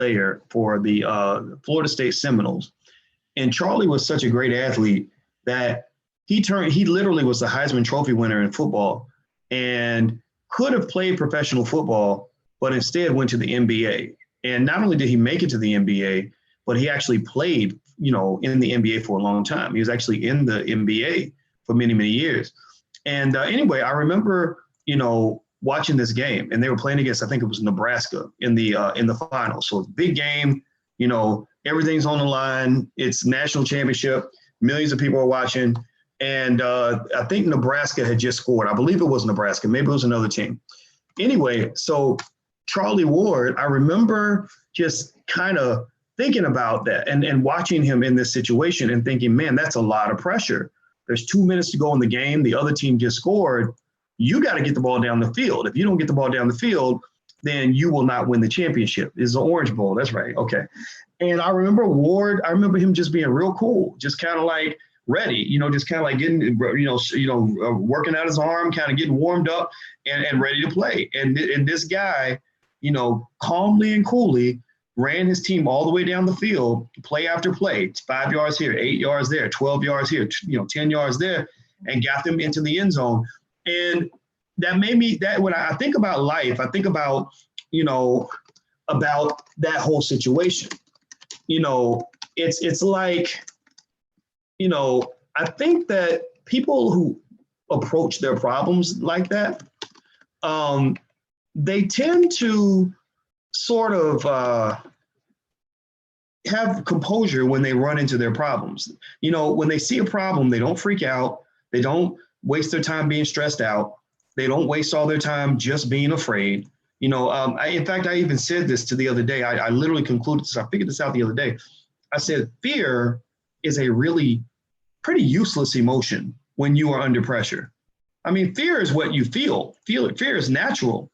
player for the Florida State Seminoles. And Charlie was such a great athlete that he literally was the Heisman Trophy winner in football and could have played professional football, but instead went to the NBA. And not only did he make it to the NBA, but he actually played, in the NBA for a long time. He was actually in the NBA for many, many years. And anyway, I remember, watching this game, and they were playing against, I think it was Nebraska in the finals. So big game, everything's on the line. It's national championship. Millions of people are watching. And I think Nebraska had just scored. I believe it was Nebraska. Maybe it was another team. Anyway, so Charlie Ward, I remember just kind of thinking about that and watching him in this situation and thinking, man, that's a lot of pressure. There's 2 minutes to go in the game. The other team just scored. You got to get the ball down the field. If you don't get the ball down the field, then you will not win the championship. It's the Orange Bowl. That's right. Okay. And I remember him just being real cool, just kind of like ready, just kind of like getting, working out his arm, kind of getting warmed up and ready to play. And this guy, calmly and coolly ran his team all the way down the field, play after play. It's 5 yards here, 8 yards there, 12 yards here, 10 yards there, and got them into the end zone. And that made me, that when I think about life, I think about, about that whole situation. It's like, I think that people who approach their problems like that, they tend to sort of have composure when they run into their problems. When they see a problem, they don't freak out. They don't waste their time being stressed out. They don't waste all their time just being afraid. In fact, I even said this to the other day. I literally concluded this. I figured this out the other day. I said, fear is a really pretty useless emotion when you are under pressure. I mean, fear is what you feel. Fear is natural.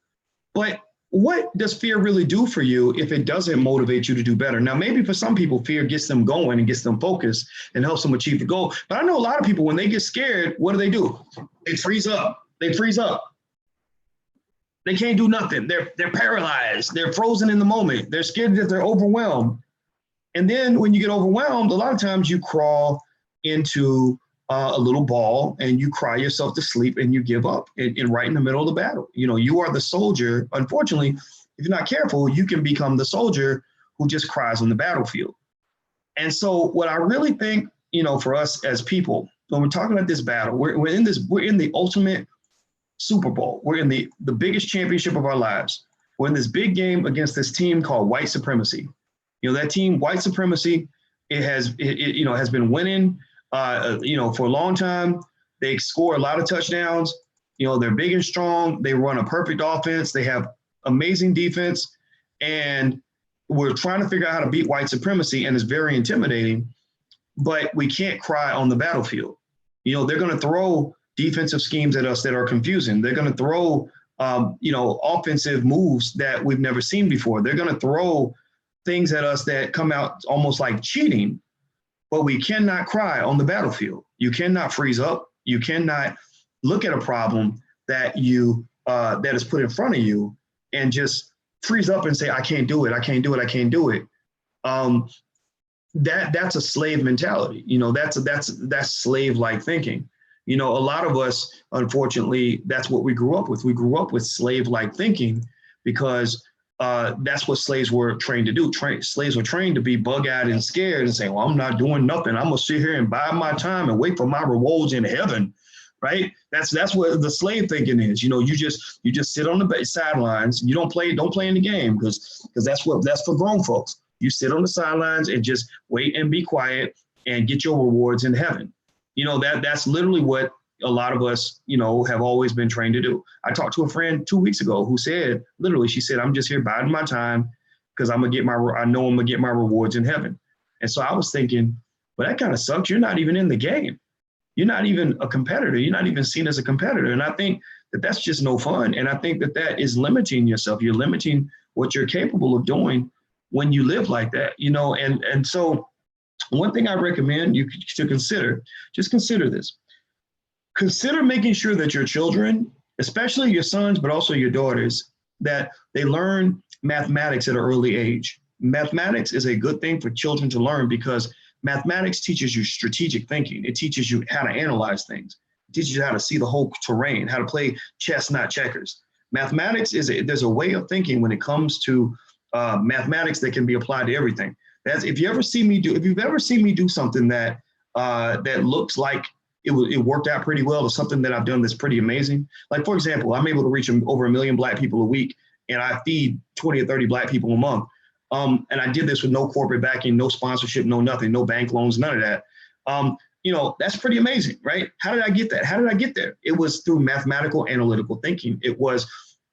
But what does fear really do for you if it doesn't motivate you to do better? Now, maybe for some people, fear gets them going and gets them focused and helps them achieve the goal. But I know a lot of people, when they get scared, what do? They freeze up. They can't do nothing. They're paralyzed. They're frozen in the moment. They're scared that they're overwhelmed. And then when you get overwhelmed, a lot of times you crawl into a little ball and you cry yourself to sleep and you give up and right in the middle of the battle. You are the soldier. Unfortunately, if you're not careful, you can become the soldier who just cries on the battlefield. And so what I really think, for us as people, when we're talking about this battle, we're in the ultimate Super Bowl. We're in the biggest championship of our lives. We're in this big game against this team called white supremacy. That team, white supremacy, it has been winning for a long time. They score a lot of touchdowns. They're big and strong. They run a perfect offense. They have amazing defense. And we're trying to figure out how to beat white supremacy, and it's very intimidating, but we can't cry on the battlefield. They're going to throw defensive schemes at us that are confusing. They're going to throw, offensive moves that we've never seen before. They're going to throw things at us that come out almost like cheating. But we cannot cry on the battlefield. You cannot freeze up. You cannot look at a problem that is put in front of you and just freeze up and say, I can't do it. I can't do it. I can't do it. That's a slave mentality. That's slave-like thinking. A lot of us, unfortunately, that's what we grew up with. We grew up with slave-like thinking because that's what slaves were trained to do. Slaves were trained to be bug-eyed and scared and say, well, I'm not doing nothing. I'm going to sit here and bide my time and wait for my rewards in heaven, right? That's what the slave thinking is. You just sit on the sidelines. You don't play in the game because that's for grown folks. You sit on the sidelines and just wait and be quiet and get your rewards in heaven. That's literally what a lot of us, have always been trained to do. I talked to a friend 2 weeks ago who said, literally, she said, I'm just here biding my time because I know I'm going to get my rewards in heaven. And so I was thinking, well, that kind of sucks. You're not even in the game. You're not even a competitor. You're not even seen as a competitor. And I think that that's just no fun. And I think that is limiting yourself. You're limiting what you're capable of doing when you live like that, and so one thing I recommend you to consider, just consider this. Consider making sure that your children, especially your sons, but also your daughters, that they learn mathematics at an early age. mathematics is a good thing for children to learn because mathematics teaches you strategic thinking. It teaches you how to analyze things. It teaches you how to see the whole terrain, how to play chess, not checkers. Mathematics there's a way of thinking when it comes to mathematics that can be applied to everything. If you've ever seen me do something that looks like it worked out pretty well, or something that I've done that's pretty amazing. Like, for example, I'm able to reach over 1 million Black people a week, and I feed 20 or 30 Black people a month. And I did this with no corporate backing, no sponsorship, no nothing, no bank loans, none of that. That's pretty amazing, right? How did I get that? How did I get there? It was through mathematical, analytical thinking. It was,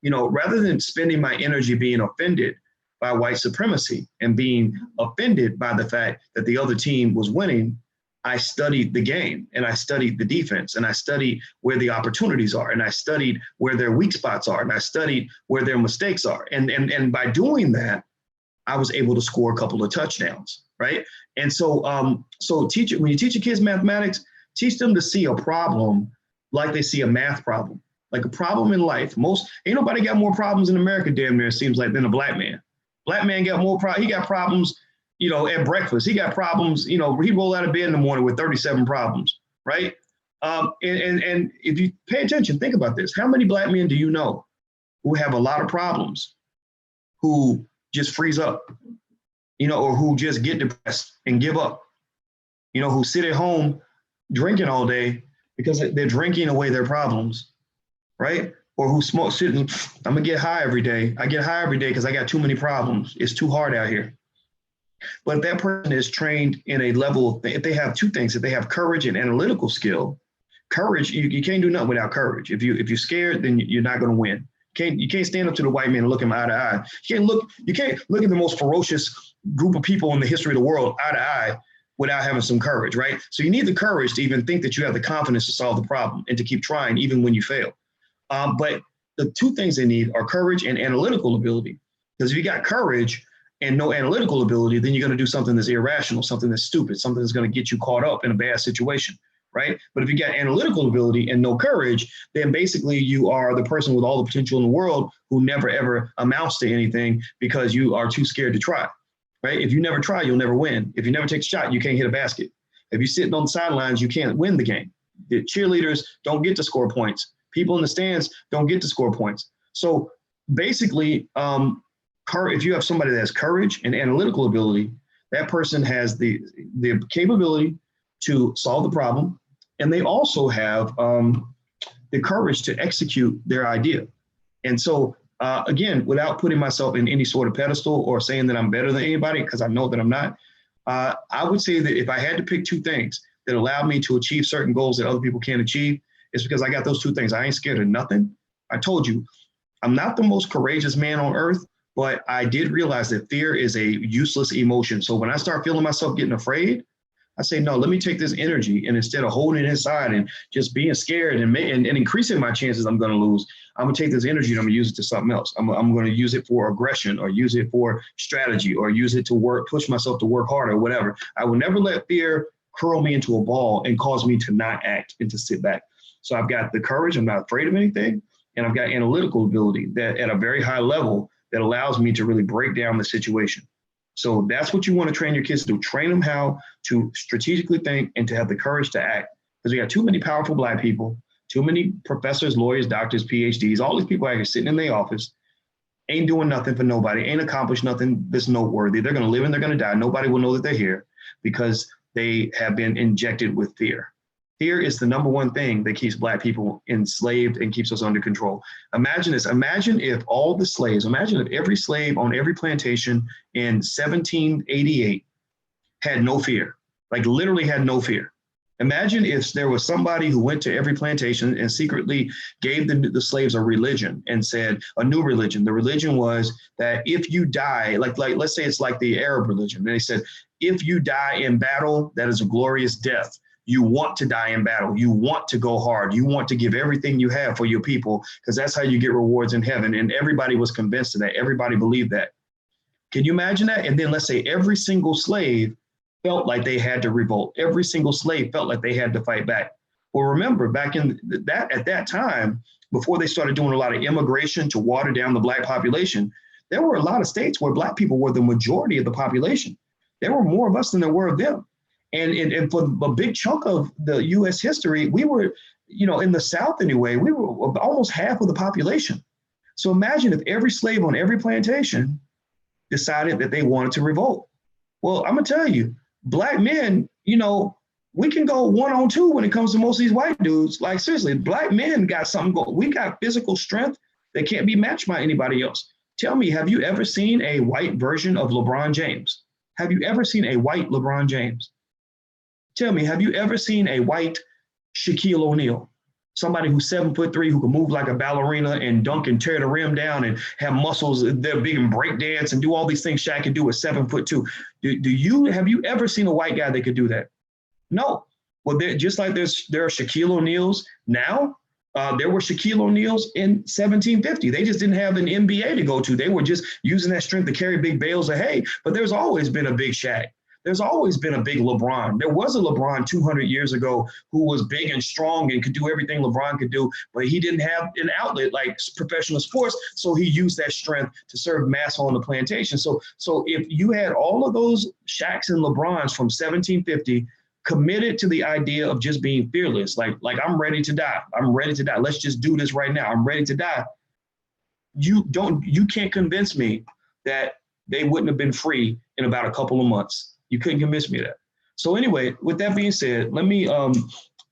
rather than spending my energy being offended by white supremacy and being offended by the fact that the other team was winning, I studied the game, and I studied the defense, and I studied where the opportunities are, and I studied where their weak spots are, and I studied where their mistakes are. And by doing that, I was able to score a couple of touchdowns, right? And so when you teach your kids mathematics, teach them to see a problem like they see a math problem, like a problem in life. Ain't nobody got more problems in America, damn near, it seems like, than a Black man. Black man got more problems. He got problems, at breakfast. He got problems, he rolled out of bed in the morning with 37 problems, right? And if you pay attention, think about this. How many Black men do you know who have a lot of problems, who just freeze up, or who just get depressed and give up, who sit at home drinking all day because they're drinking away their problems, right? Or who smoke, sitting, I'm gonna get high every day. I get high every day because I got too many problems. It's too hard out here. But if that person is trained in a level, if they have two things, if they have courage and analytical skill, courage, you can't do nothing without courage. If you're scared, then you're not gonna win. You can't stand up to the white man and look him eye to eye. You can't look at the most ferocious group of people in the history of the world eye to eye without having some courage, right? So you need the courage to even think that you have the confidence to solve the problem and to keep trying even when you fail. But the two things they need are courage and analytical ability. Because if you got courage and no analytical ability, then you're going to do something that's irrational, something that's stupid, something that's going to get you caught up in a bad situation, right? But if you got analytical ability and no courage, then basically you are the person with all the potential in the world who never, ever amounts to anything because you are too scared to try, right? If you never try, you'll never win. If you never take a shot, you can't hit a basket. If you're sitting on the sidelines, you can't win the game. The cheerleaders don't get to score points. People in the stands don't get to score points. So basically, if you have somebody that has courage and analytical ability, that person has the capability to solve the problem. And they also have the courage to execute their idea. And so, again, without putting myself in any sort of pedestal or saying that I'm better than anybody, because I know that I'm not, I would say that if I had to pick two things that allow me to achieve certain goals that other people can't achieve, it's because I got those two things. I ain't scared of nothing. I told you, I'm not the most courageous man on earth, but I did realize that fear is a useless emotion. So when I start feeling myself getting afraid, I say, no, let me take this energy, and instead of holding it inside and just being scared and increasing my chances I'm going to lose, I'm going to take this energy and I'm going to use it to something else. I'm going to use it for aggression, or use it for strategy, or use it to push myself to work harder, or whatever. I will never let fear curl me into a ball and cause me to not act and to sit back. So I've got the courage, I'm not afraid of anything, and I've got analytical ability that at a very high level that allows me to really break down the situation. So that's what you want to train your kids to do. Train them how to strategically think and to have the courage to act. Because we got too many powerful Black people, too many professors, lawyers, doctors, PhDs, all these people out here sitting in their office, ain't doing nothing for nobody, ain't accomplished nothing that's noteworthy. They're going to live and they're going to die. Nobody will know that they're here because they have been injected with fear. Fear is the number one thing that keeps Black people enslaved and keeps us under control. Imagine this. Imagine if every slave on every plantation in 1788 had no fear, like literally had no fear. Imagine if there was somebody who went to every plantation and secretly gave the slaves a religion and said a new religion. The religion was that if you die, like let's say it's like the Arab religion. And they said, if you die in battle, that is a glorious death. You want to die in battle. You want to go hard. You want to give everything you have for your people because that's how you get rewards in heaven. And everybody was convinced of that. Everybody believed that. Can you imagine that? And then let's say every single slave felt like they had to revolt. Every single slave felt like they had to fight back. Well, remember back in at that time, before they started doing a lot of immigration to water down the Black population, there were a lot of states where Black people were the majority of the population. There were more of us than there were of them. And for a big chunk of the U.S. history, we were, in the South anyway, we were almost half of the population. So imagine if every slave on every plantation decided that they wanted to revolt. Well, I'm going to tell you, Black men, we can go 1-on-2 when it comes to most of these white dudes. Like, seriously, Black men got something going. We got physical strength that can't be matched by anybody else. Tell me, have you ever seen a white version of LeBron James? Have you ever seen a white LeBron James? Tell me, have you ever seen a white Shaquille O'Neal? Somebody who's 7'3", who can move like a ballerina and dunk and tear the rim down and have muscles. They're big and break dance and do all these things Shaq can do at 7'2". Have you ever seen a white guy that could do that? No. Well, just like there are Shaquille O'Neals now, there were Shaquille O'Neals in 1750. They just didn't have an NBA to go to. They were just using that strength to carry big bales of hay. But there's always been a big Shaq. There's always been a big LeBron. There was a LeBron 200 years ago who was big and strong and could do everything LeBron could do, but he didn't have an outlet like professional sports, so he used that strength to serve mass on the plantation. So if you had all of those Shaqs and LeBrons from 1750 committed to the idea of just being fearless, like I'm ready to die. I'm ready to die. Let's just do this right now. I'm ready to die. You can't convince me that they wouldn't have been free in about a couple of months. You couldn't convince me of that. So anyway, with that being said, let me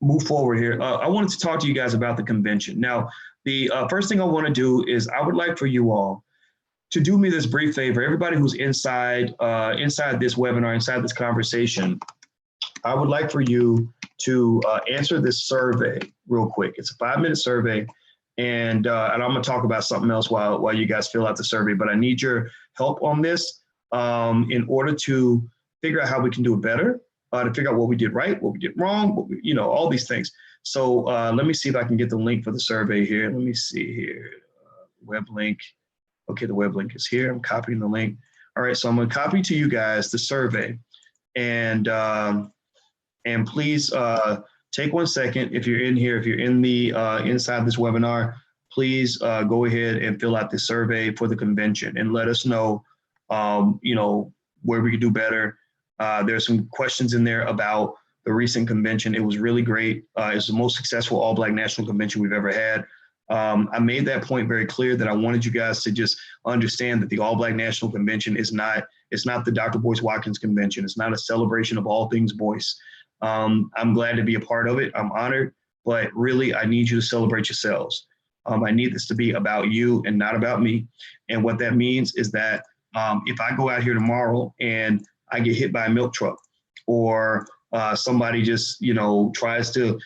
move forward here. I wanted to talk to you guys about the convention. Now, the first thing I want to do is I would like for you all to do me this brief favor. Everybody who's inside this webinar, inside this conversation, I would like for you to answer this survey real quick. It's a 5-minute survey, and I'm going to talk about something else while you guys fill out the survey. But I need your help on this in order to figure out how we can do it better, to figure out what we did right, what we did wrong, all these things. So let me see if I can get the link for the survey here. Let me see here, web link. Okay, the web link is here. I'm copying the link. All right, so I'm gonna copy to you guys the survey, and please take 1 second. If you're in here, if you're in the inside this webinar, please go ahead and fill out the survey for the convention and let us know, where we could do better. There's some questions in there about the recent convention. It was really great. It's the most successful all-Black national convention we've ever had. I made that point very clear that I wanted you guys to just understand that the all-Black national convention is not the Dr. Boyce Watkins convention. It's not a celebration of all things Boyce. I'm glad to be a part of it. I'm honored, but really I need you to celebrate yourselves. I need this to be about you and not about me. And what that means is that if I go out here tomorrow and I get hit by a milk truck, or somebody just, tries to,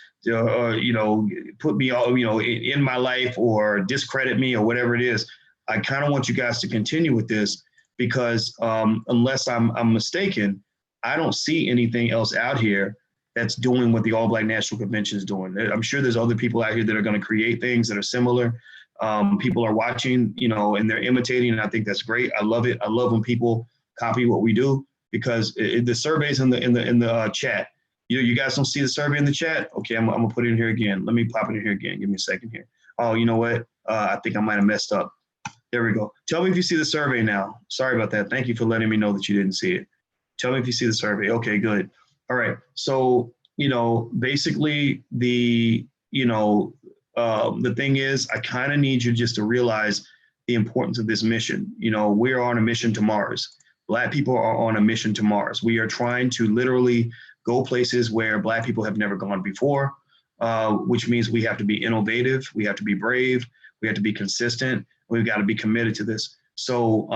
put me, in my life or discredit me or whatever it is, I kind of want you guys to continue with this because unless I'm mistaken, I don't see anything else out here that's doing what the All-Black National Convention is doing. I'm sure there's other people out here that are going to create things that are similar. People are watching, and they're imitating, and I think that's great. I love it. I love when people copy what we do because the survey's in the chat. You guys don't see the survey in the chat? Okay, I'm gonna put it in here again. Let me pop it in here again. Give me a second here. Oh, you know what? I think I might have messed up. There we go. Tell me if you see the survey now. Sorry about that. Thank you for letting me know that you didn't see it. Tell me if you see the survey. Okay, good. All right. So, basically the thing is, I kind of need you just to realize the importance of this mission. We're on a mission to Mars. Black people are on a mission to Mars. We are trying to literally go places where Black people have never gone before, which means we have to be innovative. We have to be brave. We have to be consistent. We've got to be committed to this. So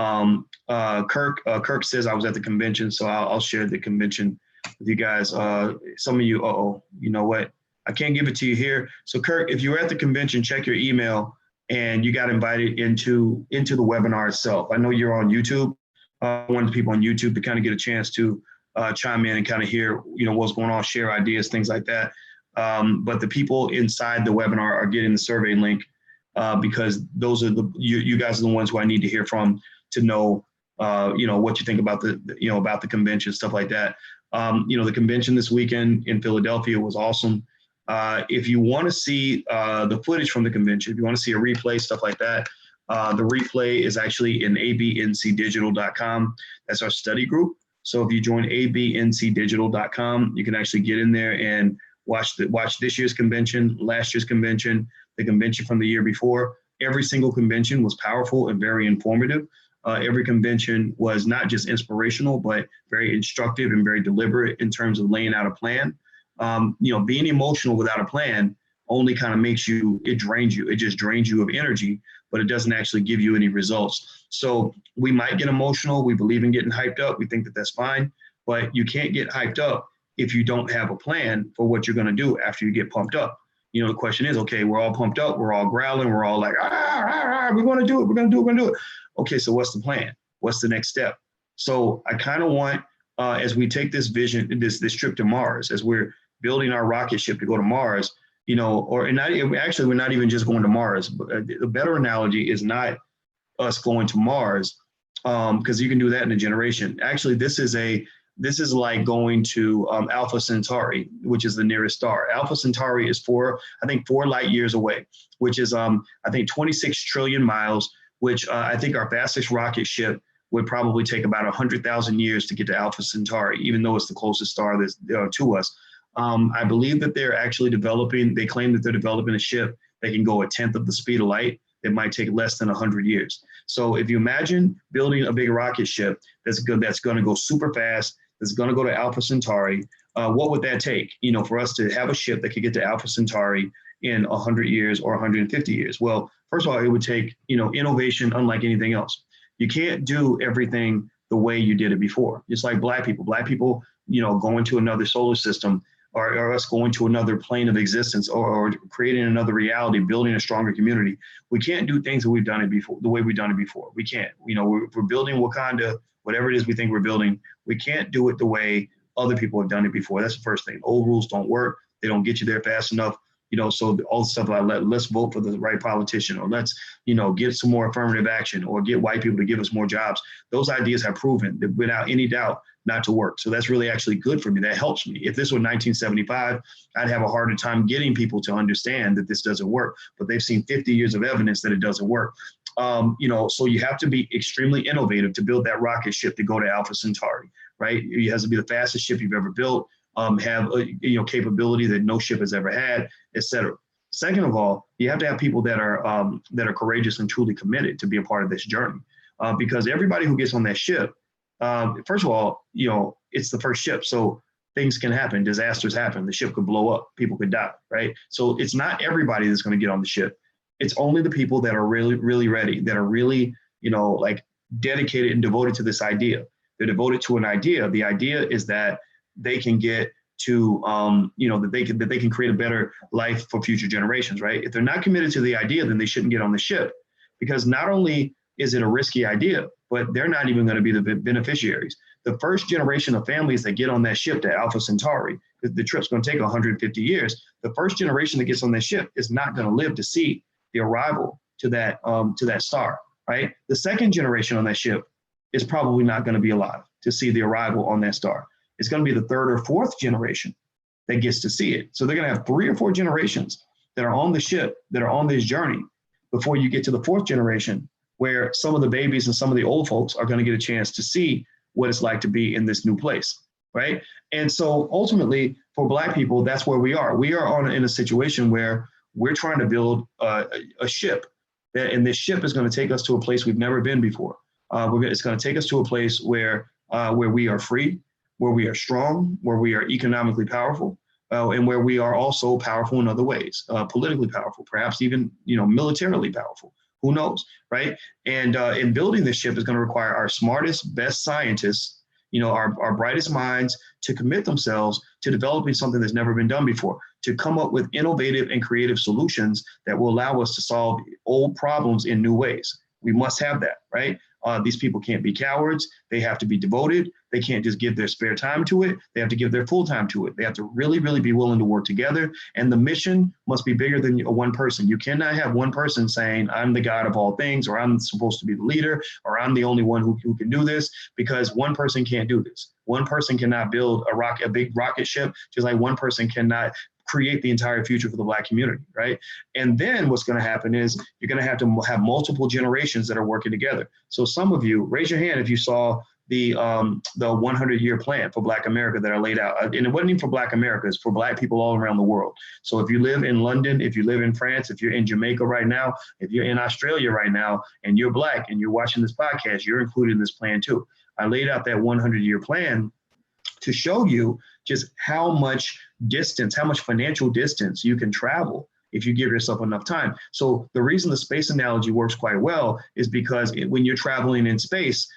Kirk says I was at the convention, so I'll share the convention with you guys. Some of you, you know what? I can't give it to you here. So Kirk, if you were at the convention, check your email and you got invited into the webinar itself. I know you're on YouTube. I wanted people on YouTube to kind of get a chance to chime in and kind of hear, what's going on, share ideas, things like that. But the people inside the webinar are getting the survey link because those are you guys are the ones who I need to hear from to know, what you think about about the convention, stuff like that. The convention this weekend in Philadelphia was awesome. If you want to see the footage from the convention, if you want to see a replay, stuff like that, The replay is actually in abncdigital.com. That's our study group. So if you join abncdigital.com, you can actually get in there and watch this year's convention, last year's convention, the convention from the year before. Every single convention was powerful and very informative. Every convention was not just inspirational, but very instructive and very deliberate in terms of laying out a plan. Being emotional without a plan only kind of it drains you. It just drains you of energy, but it doesn't actually give you any results. So we might get emotional. We believe in getting hyped up. We think that that's fine, but you can't get hyped up if you don't have a plan for what you're going to do after you get pumped up. The question is, okay, we're all pumped up. We're all growling. We're all like, we're going to do it. We're going to do it. We're going to do it. Okay, so what's the plan? What's the next step? So I kind of want, as we take this vision, this trip to Mars, as we're building our rocket ship to go to Mars, we're not even just going to Mars. But the better analogy is not us going to Mars, because you can do that in a generation. Actually, this is like going to Alpha Centauri, which is the nearest star. Alpha Centauri is 4 light years away, which is 26 trillion miles, which I think our fastest rocket ship would probably take about 100,000 years to get to Alpha Centauri, even though it's the closest star that's, to us. I believe that they claim that they're developing a ship that can go 1/10 of the speed of light. It might take less than 100 years. So if you imagine building a big rocket ship that's going to go super fast, that's going to go to Alpha Centauri, what would that take, for us to have a ship that could get to Alpha Centauri in 100 years or 150 years? Well, first of all, it would take, innovation unlike anything else. You can't do everything the way you did it before. It's like Black people, going to another solar system, or us going to another plane of existence, or creating another reality, building a stronger community. We can't do things the way we've done it before. We can't. If we're building Wakanda, whatever it is we think we're building, we can't do it the way other people have done it before. That's the first thing. Old rules don't work. They don't get you there fast enough. So all the stuff like let's vote for the right politician, or let's, get some more affirmative action, or get white people to give us more jobs. Those ideas have proven that without any doubt not to work. So that's really actually good for me. That helps me. If this were 1975, I'd have a harder time getting people to understand that this doesn't work, but they've seen 50 years of evidence that it doesn't work. So you have to be extremely innovative to build that rocket ship to go to Alpha Centauri, right? It has to be the fastest ship you've ever built, have a capability that no ship has ever had, et cetera. Second of all, you have to have people that are courageous and truly committed to be a part of this journey, because everybody who gets on that ship, first of all, it's the first ship, so things can happen, disasters happen, the ship could blow up, people could die, right? So it's not everybody that's going to get on the ship. It's only the people that are really, really ready, that are really, dedicated and devoted to this idea. They're devoted to an idea. The idea is that they can get to, that they can create a better life for future generations, right? If they're not committed to the idea, then they shouldn't get on the ship, because not only is it a risky idea, but they're not even going to be the beneficiaries. The first generation of families that get on that ship to Alpha Centauri, the trip's going to take 150 years. The first generation that gets on that ship is not going to live to see the arrival to that star, right? The second generation on that ship is probably not going to be alive to see the arrival on that star. It's going to be the third or fourth generation that gets to see it. So they're going to have 3 or 4 generations that are on the ship, that are on this journey, before you get to the 4th generation, where some of the babies and some of the old folks are going to get a chance to see what it's like to be in this new place, right? And so ultimately, for Black people, that's where we are. We are in a situation where we're trying to build a ship, and this ship is going to take us to a place we've never been before. It's going to take us to a place where we are free, where we are strong, where we are economically powerful, and where we are also powerful in other ways, politically powerful, perhaps even militarily powerful. Who knows, right? And in building this ship is going to require our smartest, best scientists, our brightest minds, to commit themselves to developing something that's never been done before, to come up with innovative and creative solutions that will allow us to solve old problems in new ways. We must have that, right? These people can't be cowards. They have to be devoted. They can't just give their spare time to it. They have to give their full time to it. They have to really, really be willing to work together. And the mission must be bigger than one person. You cannot have one person saying, I'm the God of all things, or I'm supposed to be the leader, or I'm the only one who can do this, because one person can't do this. One person cannot build a big rocket ship, just like one person cannot create the entire future for the Black community, right? And then what's going to happen is you're going to have multiple generations that are working together. So some of you, raise your hand if you saw the 100-year plan for Black America that I laid out. And it wasn't even for Black America, it's for Black people all around the world. So if you live in London, if you live in France, if you're in Jamaica right now, if you're in Australia right now, and you're Black and you're watching this podcast, you're included in this plan too. I laid out that 100-year plan to show you just how much distance, how much financial distance you can travel if you give yourself enough time. So the reason the space analogy works quite well is because when you're traveling in space,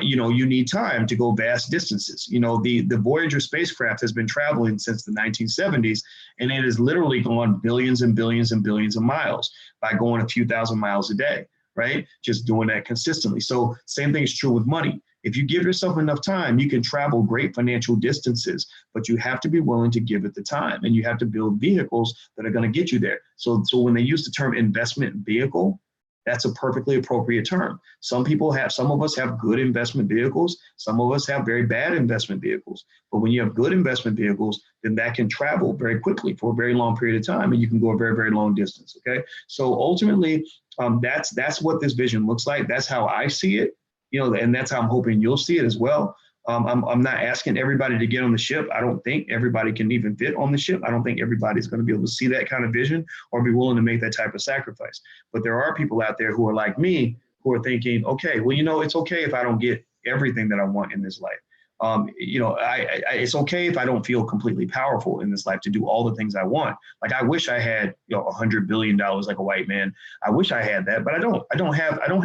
you need time to go vast distances. The Voyager spacecraft has been traveling since the 1970s, and it has literally gone billions and billions and billions of miles by going a few thousand miles a day, right? Just doing that consistently. So same thing is true with money. If you give yourself enough time, you can travel great financial distances, but you have to be willing to give it the time, and you have to build vehicles that are going to get you there. So when they use the term investment vehicle, that's a perfectly appropriate term. Some of us have good investment vehicles. Some of us have very bad investment vehicles. But when you have good investment vehicles, then that can travel very quickly for a very long period of time, and you can go a very, very long distance. Okay. So ultimately, that's what this vision looks like. That's how I see it, and that's how I'm hoping you'll see it as well. I'm not asking everybody to get on the ship. I don't think everybody can even fit on the ship. I don't think everybody's going to be able to see that kind of vision or be willing to make that type of sacrifice. But there are people out there who are like me, who are thinking, okay, well, it's okay if I don't get everything that I want in this life. It's okay if I don't feel completely powerful in this life to do all the things I want. Like, I wish I had, $100 billion like a white man. I wish I had that, but I don't. I don't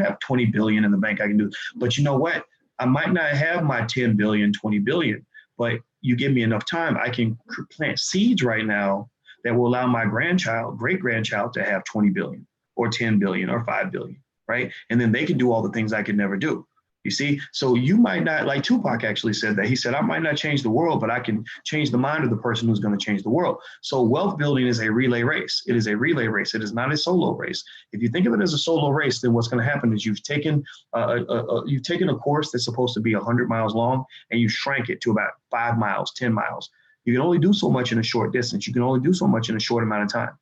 have 20 billion in the bank I can do. But you know what? I might not have my 10 billion, 20 billion, but you give me enough time, I can plant seeds right now that will allow my great grandchild to have 20 billion or 10 billion or 5 billion, right? And then they can do all the things I could never do. You see, so you might not, like Tupac actually said that. He said, I might not change the world, but I can change the mind of the person who's going to change the world. So wealth building is a relay race. It is a relay race. It is not a solo race. If you think of it as a solo race, then what's going to happen is you've taken a course that's supposed to be 100 miles long, and you shrank it to about 5 miles, 10 miles. You can only do so much in a short distance. You can only do so much in a short amount of time.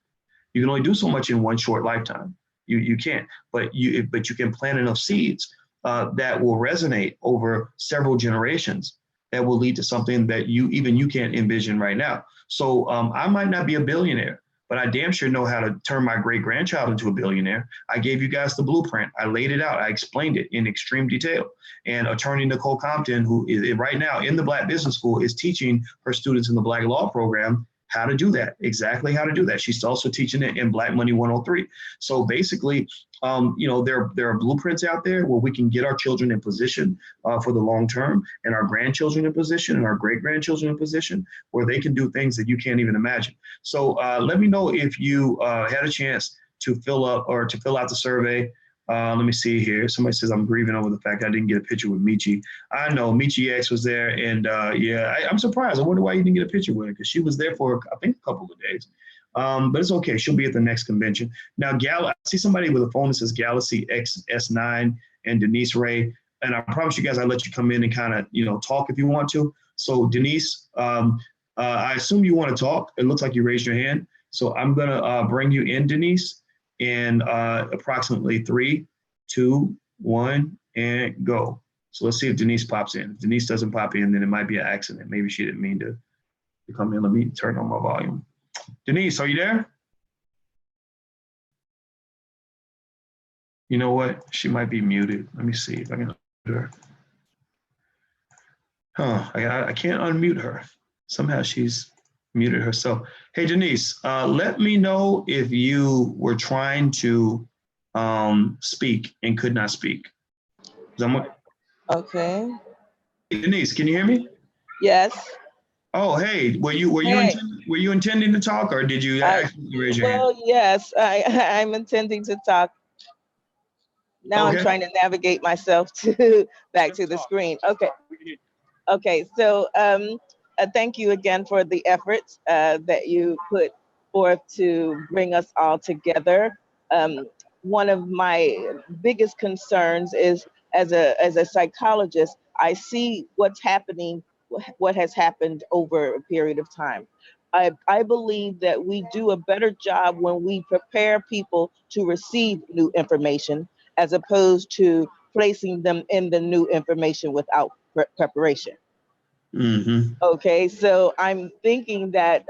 You can only do so much in one short lifetime. You can't, but you can plant enough seeds that will resonate over several generations, that will lead to something that you can't envision right now. So I might not be a billionaire, but I damn sure know how to turn my great grandchild into a billionaire. I gave you guys the blueprint. I laid it out. I explained it in extreme detail. And attorney Nicole Compton, who is right now in the Black Business School, is teaching her students in the Black Law program how to do that, exactly how to do that. She's also teaching it in Black Money 103. So basically, there are blueprints out there where we can get our children in position for the long term, and our grandchildren in position, and our great-grandchildren in position where they can do things that you can't even imagine. So let me know if you had a chance to fill out the survey. Let me see here. Somebody says, I'm grieving over the fact I didn't get a picture with Michi. I know Michi X was there, and I'm surprised. I wonder why you didn't get a picture with her, because she was there for, I think, a couple of days. But it's okay. She'll be at the next convention. Now, I see somebody with a phone that says Galaxy XS9 and Denise Ray. And I promise you guys, I'll let you come in and kind of, talk if you want to. So Denise, I assume you want to talk. It looks like you raised your hand. So I'm going to bring you in, Denise, in approximately 3, 2, 1, and go. So let's see if Denise pops in. If Denise doesn't pop in, then it might be an accident. Maybe she didn't mean to come in. Let me turn on my volume. Denise, are you there? You know what? She might be muted. Let me see if I can unmute her. I can't unmute her. Somehow she's muted herself. Hey, Denise, let me know if you were trying to speak and could not speak. Okay. Hey, Denise, can you hear me? Yes. Oh, hey, were you intending to talk, or did you actually raise your hand? Well, yes, I'm intending to talk. Now Okay. I'm trying to navigate myself to back to the screen. Okay. Okay. So thank you again for the efforts that you put forth to bring us all together. One of my biggest concerns is, as a psychologist, I see what's happening, what has happened over a period of time. I believe that we do a better job when we prepare people to receive new information as opposed to placing them in the new information without preparation. Mm-hmm. Okay, so I'm thinking that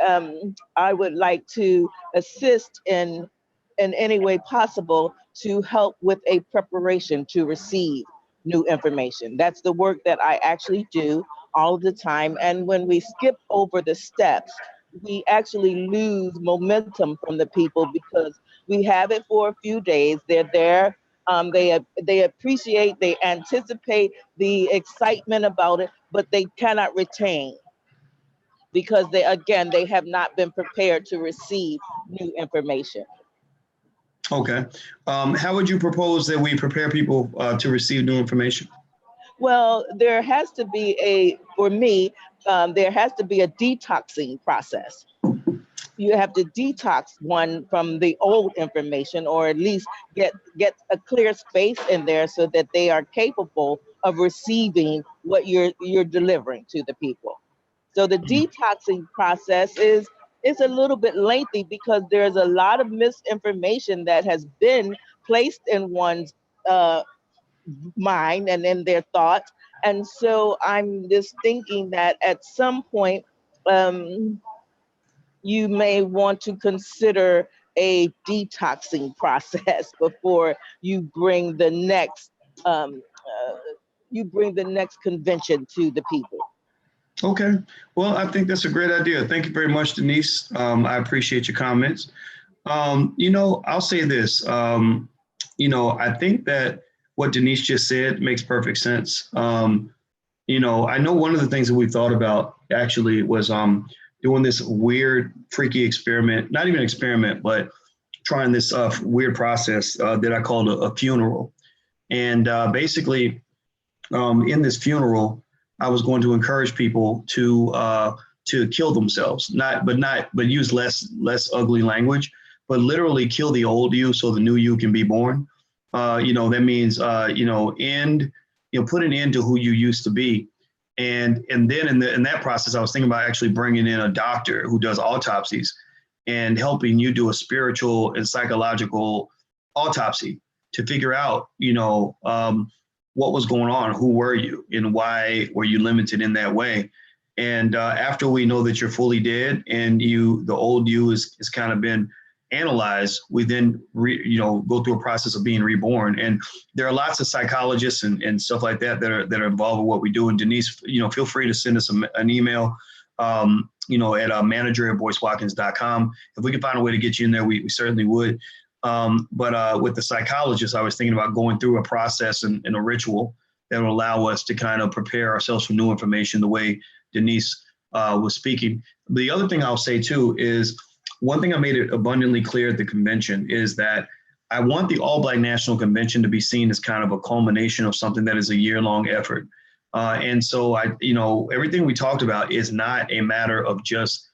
I would like to assist in any way possible to help with a preparation to receive new information. That's the work that I actually do all the time. And when we skip over the steps, we actually lose momentum from the people because we have it for a few days. They're there. They appreciate, they anticipate the excitement about it, but they cannot retain because they have not been prepared to receive new information. Okay. How would you propose that we prepare people to receive new information? Well, for me, there has to be a detoxing process. You have to detox one from the old information, or at least get a clear space in there so that they are capable of receiving what you're delivering to the people. So the detoxing process is a little bit lengthy because there's a lot of misinformation that has been placed in one's uh, mind and in their thoughts. And so I'm just thinking that at some point, um, you may want to consider a detoxing process before you bring the next um, uh, convention to the people. Okay. Well, I think that's a great idea. Thank you very much, Denise. I appreciate your comments. I'll say this. I think that what Denise just said makes perfect sense. I know one of the things that we thought about actually was doing this weird, freaky experiment, not even experiment, but trying this weird process that I called a funeral. And basically, in this funeral, I was going to encourage people to kill themselves, but use less ugly language, but literally kill the old you so the new you can be born. That means put an end to who you used to be. And then in that process, I was thinking about actually bringing in a doctor who does autopsies and helping you do a spiritual and psychological autopsy to figure out, what was going on, who were you, and why were you limited in that way. And after we know that you're fully dead and the old you is kind of been analyzed, we then go through a process of being reborn. And there are lots of psychologists and stuff like that are involved with what we do. And Denise, feel free to send us an email, at manager@boycewatkins.com. If we can find a way to get you in there, we certainly would. But with the psychologist, I was thinking about going through a process and a ritual that will allow us to kind of prepare ourselves for new information the way Denise was speaking. The other thing I'll say too is, one thing I made it abundantly clear at the convention is that I want the All Black National Convention to be seen as kind of a culmination of something that is a year-long effort. And so everything we talked about is not a matter of just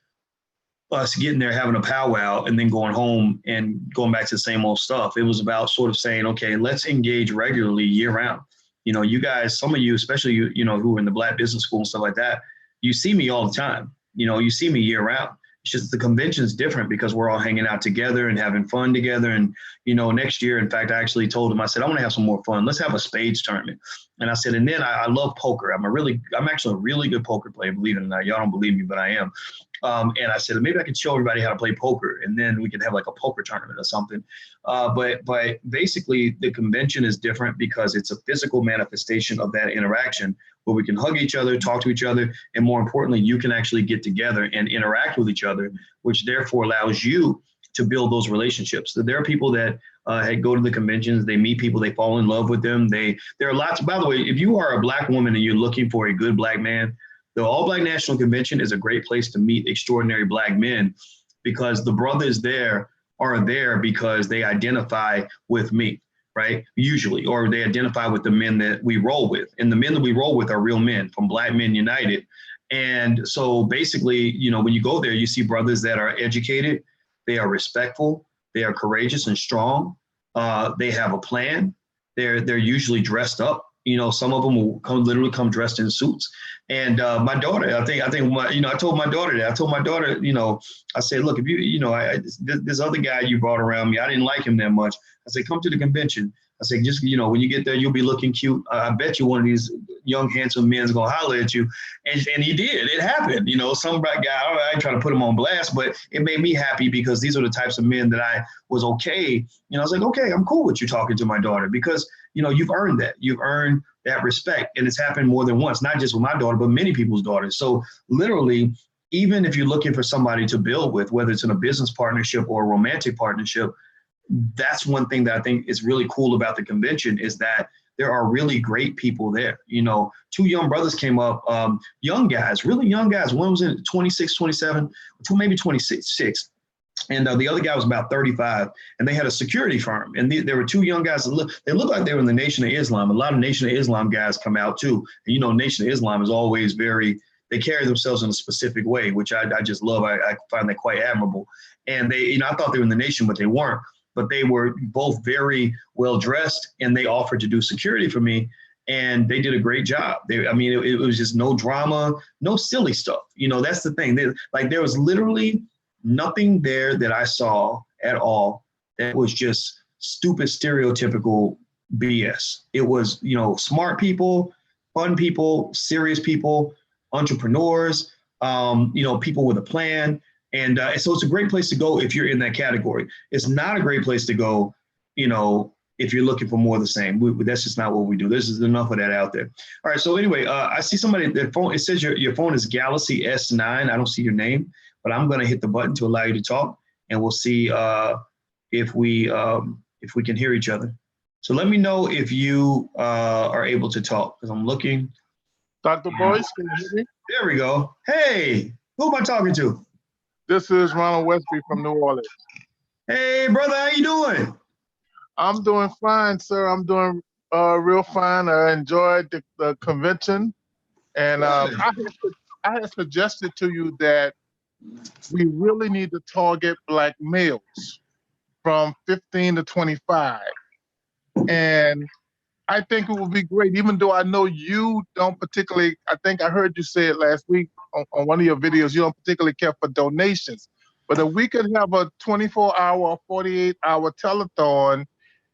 us getting there, having a powwow, and then going home and going back to the same old stuff. It was about sort of saying, okay, let's engage regularly year round. You guys, some of you, especially who are in the Black Business School and stuff like that, you see me all the time. You see me year round. It's just the convention is different because we're all hanging out together and having fun together. And, next year, in fact, I actually told him, I said, I want to have some more fun. Let's have a spades tournament. And I said, and then I love poker. I'm actually a really good poker player, believe it or not. Y'all don't believe me, but I am. And I said, maybe I could show everybody how to play poker, and then we could have like a poker tournament or something. But basically, the convention is different because it's a physical manifestation of that interaction where we can hug each other, talk to each other, and more importantly, you can actually get together and interact with each other, which therefore allows you to build those relationships. So there are people that go to the conventions, they meet people, they fall in love with them. There are lots. By the way, if you are a Black woman and you're looking for a good Black man, the All Black National Convention is a great place to meet extraordinary Black men, because the brothers there are there because they identify with me, right? Usually, or they identify with the men that we roll with. And the men that we roll with are real men from Black Men United. And so basically, when you go there, you see brothers that are educated, they are respectful, they are courageous and strong. They have a plan. They're usually dressed up. Some of them will literally come dressed in suits. And my daughter, I told my daughter that. I told my daughter, I said, look, if this other guy you brought around me, I didn't like him that much. I said, come to the convention. I said, just, when you get there, you'll be looking cute. I bet you one of these young, handsome men is going to holler at you. And he did. It happened. Some black guy, I ain't trying to put him on blast, but it made me happy because these are the types of men that I was okay. I was like, okay, I'm cool with you talking to my daughter because, you've earned that. You've earned that respect. And it's happened more than once, not just with my daughter, but many people's daughters. So literally, even if you're looking for somebody to build with, whether it's in a business partnership or a romantic partnership, that's one thing that I think is really cool about the convention is that there are really great people there. Two young brothers came up, young guys, really young guys. One was in 26, 27, maybe 26. And the other guy was about 35, and they had a security firm. And there were two young guys that they look like they were in the Nation of Islam. A lot of Nation of Islam guys come out too. And, Nation of Islam is always they carry themselves in a specific way, which I just love. I find that quite admirable. And they, I thought they were in the Nation, but they weren't. But they were both very well dressed, and they offered to do security for me. And they did a great job. It was just no drama, no silly stuff. That's the thing. There was literally nothing there that I saw at all that was just stupid, stereotypical BS. It was, smart people, fun people, serious people, entrepreneurs, people with a plan. And so it's a great place to go if you're in that category. It's not a great place to go, if you're looking for more of the same. That's just not what we do. There's enough of that out there. All right. So anyway, I see somebody, their phone, it says your phone is Galaxy S9. I don't see your name, but I'm going to hit the button to allow you to talk, and we'll see if we can hear each other. So let me know if you are able to talk, because I'm looking. Dr. Boyce, can you hear me? There we go. Hey, who am I talking to? This is Ronald Westby from New Orleans. Hey, brother, how you doing? I'm doing fine, sir. I'm doing real fine. I enjoyed the convention, and I had suggested to you that we really need to target Black males from 15 to 25. And I think it would be great, even though I know you don't particularly, I think I heard you say it last week on one of your videos, you don't particularly care for donations. But if we could have a 24-hour or 48-hour telethon,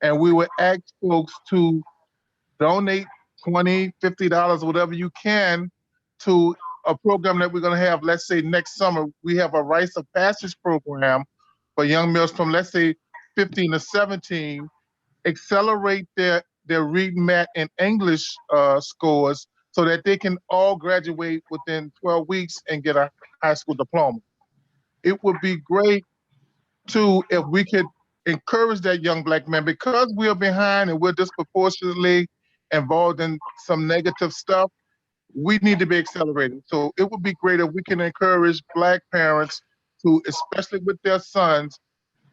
and we would ask folks to donate $20, $50, whatever you can, to a program that we're going to have, let's say next summer, we have a rites of passage program for young males from, let's say, 15 to 17, accelerate their reading, math, and English scores so that they can all graduate within 12 weeks and get a high school diploma. It would be great, too, if we could encourage that young Black man, because we are behind and we're disproportionately involved in some negative stuff. We need to be accelerated. So it would be great if we can encourage Black parents to, especially with their sons,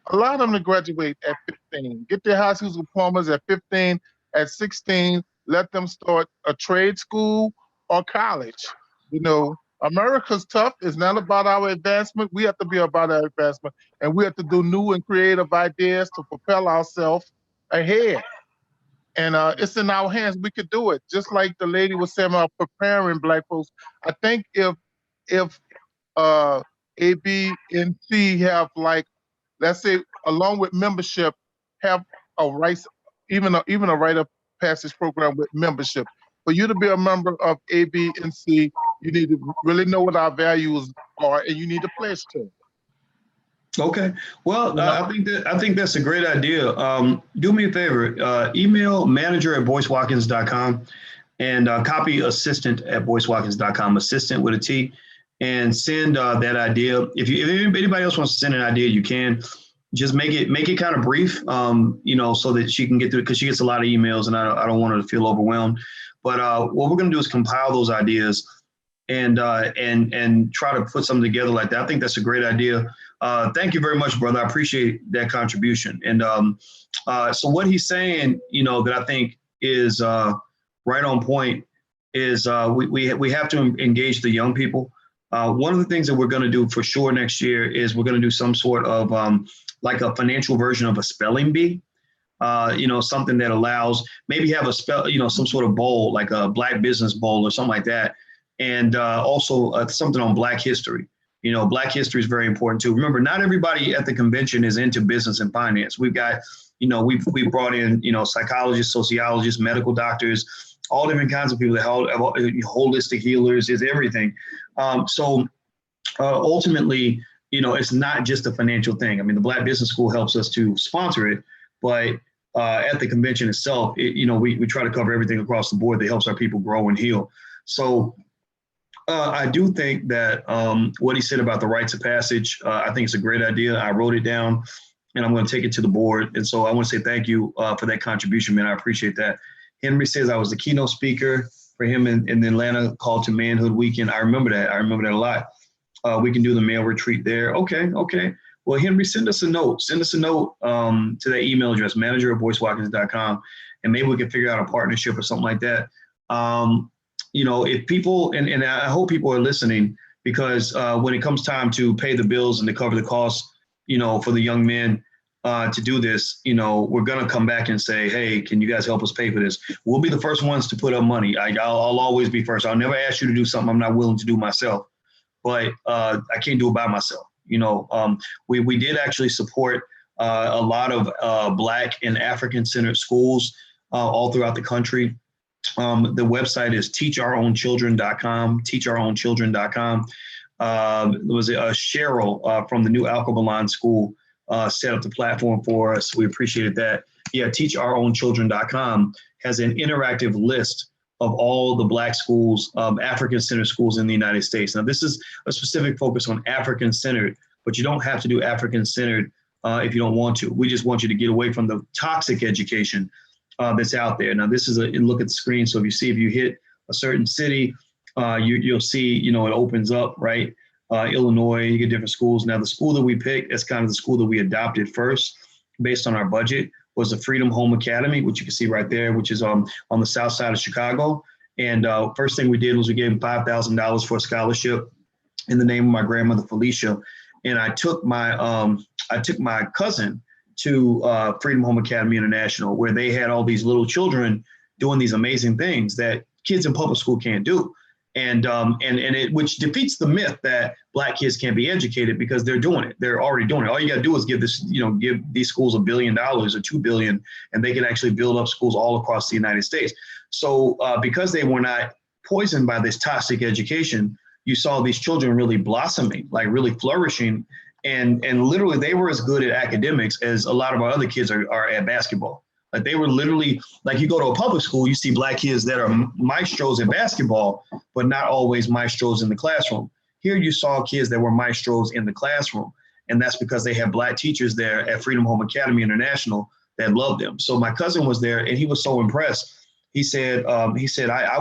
allow them to graduate at 15, get their high school diplomas at 15, at 16, let them start a trade school or college. America's tough. It's not about our advancement. We have to be about our advancement, and we have to do new and creative ideas to propel ourselves ahead. And it's in our hands. We could do it. Just like the lady was saying about preparing Black folks. I think if A, B, and C have, like, let's say, along with membership, have a rights, even a rite of passage program with membership. For you to be a member of A, B, and C, you need to really know what our values are, and you need to pledge to it. Okay. Well, I think that's a great idea. Do me a favor, email manager@boycewatkins.com and copy assistant@boycewatkins.com, assistant with a T, and send that idea. If anybody else wants to send an idea, you can. Just make it kind of brief, so that she can get through it, because she gets a lot of emails, and I don't want her to feel overwhelmed. But what we're going to do is compile those ideas and try to put something together like that. I think that's a great idea. Thank you very much, brother. I appreciate that contribution. And so what he's saying, that I think is right on point is we have to engage the young people. One of the things that we're going to do for sure next year is we're going to do some sort of like a financial version of a spelling bee. something that allows, maybe have some sort of bowl, like a Black business bowl or something like that. And also something on Black history. Black history is very important too. Remember, not everybody at the convention is into business and finance. We've got, we've brought in, psychologists, sociologists, medical doctors, all different kinds of people that holistic healers, is everything. So ultimately, it's not just a financial thing. I mean, the Black Business School helps us to sponsor it, but at the convention itself, we try to cover everything across the board that helps our people grow and heal. So I do think that what he said about the rites of passage, I think it's a great idea. I wrote it down and I'm going to take it to the board. And so I want to say thank you for that contribution, man. I appreciate that. Henry says I was the keynote speaker for him in the Atlanta Call to Manhood weekend. I remember that. I remember that a lot. We can do the male retreat there. Okay. Well, Henry, send us a note. Send us a note to that email address, manager@boycewatkins.com, and maybe we can figure out a partnership or something like that. If people, and I hope people are listening, because when it comes time to pay the bills and to cover the costs, for the young men to do this, we're going to come back and say, hey, can you guys help us pay for this? We'll be the first ones to put up money. I'll always be first. I'll never ask you to do something I'm not willing to do myself, but I can't do it by myself. We did actually support a lot of Black and African-centered schools all throughout the country. The website is teachourOwnChildren.com, teachourOwnChildren.com. There was Cheryl from the New Alkebalan School set up the platform for us. We appreciated that. Yeah, teachourOwnChildren.com has an interactive list of all the Black schools, African-centered schools in the United States. Now, this is a specific focus on African-centered, but you don't have to do African-centered if you don't want to. We just want you to get away from the toxic education that's out there. Now, this is a look at the screen. So if you hit a certain city, you'll see, it opens up, right? Illinois, you get different schools. Now, the school that we picked, that's kind of the school that we adopted first based on our budget, was the Freedom Home Academy, which you can see right there, which is on the south side of Chicago. And first thing we did was we gave him $5,000 for a scholarship in the name of my grandmother, Felicia. And I took my cousin to Freedom Home Academy International, where they had all these little children doing these amazing things that kids in public school can't do. And which defeats the myth that Black kids can't be educated, because they're doing it. They're already doing it. All you got to do is give these schools $1 billion or $2 billion, and they can actually build up schools all across the United States. So because they were not poisoned by this toxic education, you saw these children really blossoming, like really flourishing. And literally they were as good at academics as a lot of our other kids are at basketball. Like they were literally, like you go to a public school, you see Black kids that are maestros at basketball, but not always maestros in the classroom. Here you saw kids that were maestros in the classroom. And that's because they had Black teachers there at Freedom Home Academy International that loved them. So my cousin was there and he was so impressed. He said, I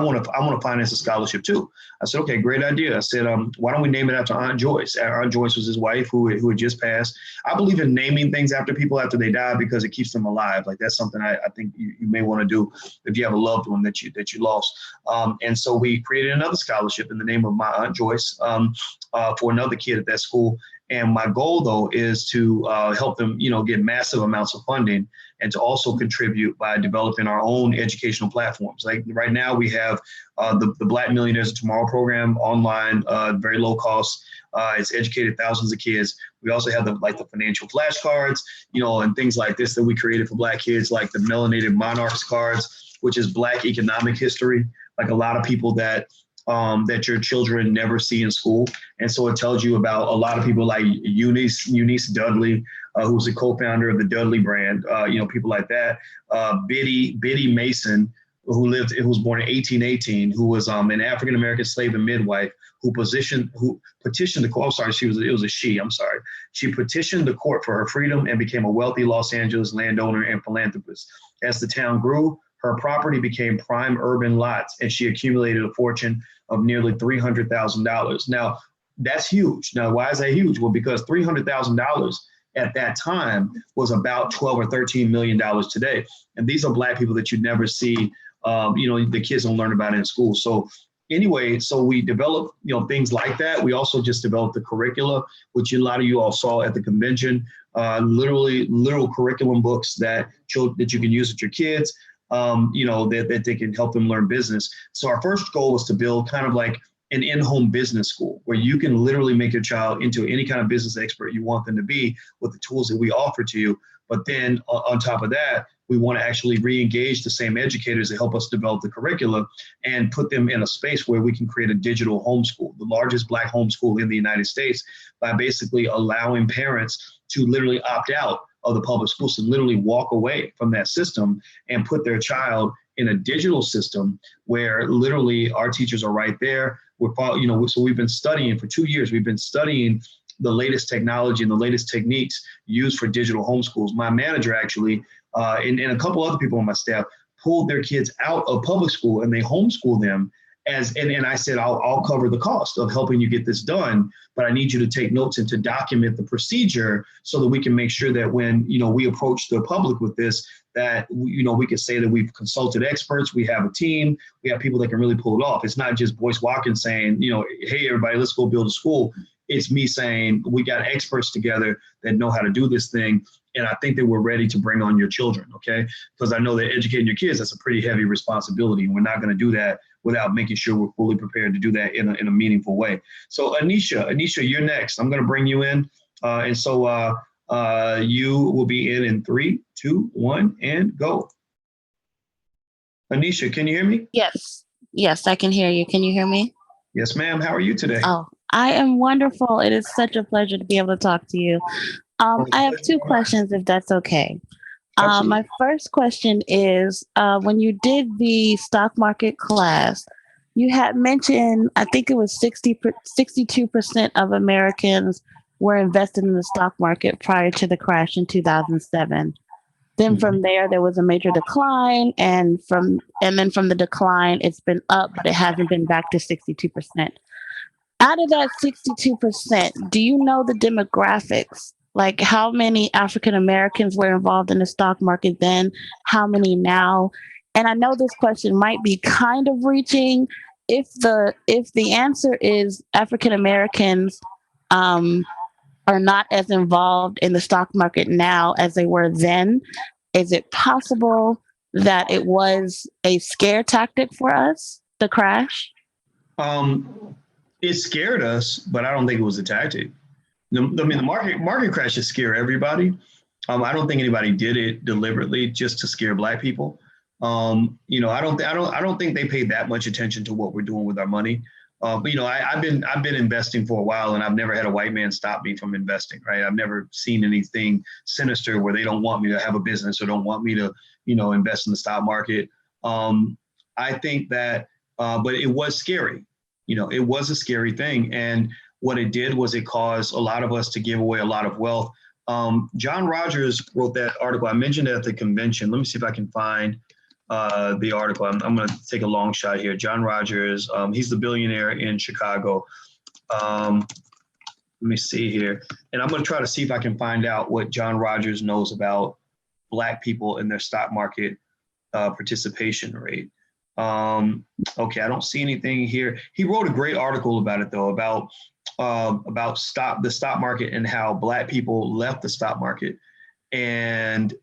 want to finance a scholarship too. I said, okay, great idea. I said, why don't we name it after Aunt Joyce? Aunt Joyce was his wife who had just passed. I believe in naming things after people after they die because it keeps them alive. Like that's something I think you may want to do if you have a loved one that you lost. And so we created another scholarship in the name of my Aunt Joyce for another kid at that school. And my goal, though, is to help them, get massive amounts of funding and to also contribute by developing our own educational platforms. Like right now, we have the Black Millionaires of Tomorrow program online, very low cost. It's educated thousands of kids. We also have the financial flashcards, and things like this that we created for Black kids, like the Melanated Monarchs cards, which is Black economic history. Like a lot of people that your children never see in school. And so it tells you about a lot of people like Eunice Dudley, who's a co-founder of the Dudley brand, people like that. Biddy Mason, who was born in 1818, who was an African-American slave and midwife who petitioned the court. I'm sorry, it was a she, I'm sorry. She petitioned the court for her freedom and became a wealthy Los Angeles landowner and philanthropist. As the town grew, her property became prime urban lots, and she accumulated a fortune of nearly $300,000. Now, that's huge. Now, why is that huge? Well, because $300,000 at that time was about $12 or $13 million today. And these are Black people that you never see, the kids don't learn about in school. So anyway, so we developed, things like that. We also just developed the curricula, which a lot of you all saw at the convention. literal curriculum books that you can use with your kids, that they can help them learn business. So our first goal was to build kind of like an in-home business school where you can literally make your child into any kind of business expert you want them to be with the tools that we offer to you. But then on top of that, we want to actually re-engage the same educators that help us develop the curricula and put them in a space where we can create a digital homeschool, the largest Black homeschool in the United States, by basically allowing parents to literally opt out of the public schools, to literally walk away from that system and put their child in a digital system where literally our teachers are right there. So we've been studying for 2 years. We've been studying the latest technology and the latest techniques used for digital homeschools. My manager actually, and a couple other people on my staff, pulled their kids out of public school and they homeschool them. And I said, I'll cover the cost of helping you get this done, but I need you to take notes and to document the procedure so that we can make sure that when, we approach the public with this, that, we can say that we've consulted experts, we have a team, we have people that can really pull it off. It's not just Boyce Watkins saying, hey, everybody, let's go build a school. It's me saying, we got experts together that know how to do this thing. And I think that we're ready to bring on your children, okay? Because I know that educating your kids, that's a pretty heavy responsibility. And we're not going to do that without making sure we're fully prepared to do that in a meaningful way. So Anisha, you're next. I'm going to bring you in. And so you will be in 3, 2, 1, and go. Anisha, can you hear me? Yes, I can hear you. Can you hear me? Yes, ma'am. How are you today? Oh, I am wonderful. It is such a pleasure to be able to talk to you. I have 2 questions, if that's okay. My first question is, when you did the stock market class, you had mentioned, I think it was 62% of Americans were invested in the stock market prior to the crash in 2007. Then from there was a major decline, and then from the decline, it's been up, but it hasn't been back to 62%. Out of that 62%, do you know the demographics? Like how many African Americans were involved in the stock market then? How many now? And I know this question might be kind of reaching. If the answer is African Americans are not as involved in the stock market now as they were then, is it possible that it was a scare tactic for us, the crash? It scared us, but I don't think it was a tactic. The market crashes scare everybody. I don't think anybody did it deliberately just to scare Black people. I don't think they paid that much attention to what we're doing with our money. But I've been investing for a while, and I've never had a white man stop me from investing. Right? I've never seen anything sinister where they don't want me to have a business or don't want me to, invest in the stock market. I think that, but it was scary. It was a scary thing, and what it did was it caused a lot of us to give away a lot of wealth. John Rogers wrote that article. I mentioned it at the convention. Let me see if I can find the article. I'm going to take a long shot here. John Rogers, he's the billionaire in Chicago. Let me see here. And I'm going to try to see if I can find out what John Rogers knows about Black people in their stock market participation rate. Okay, I don't see anything here. He wrote a great article about it, though, about the stock market and how Black people left the stock market and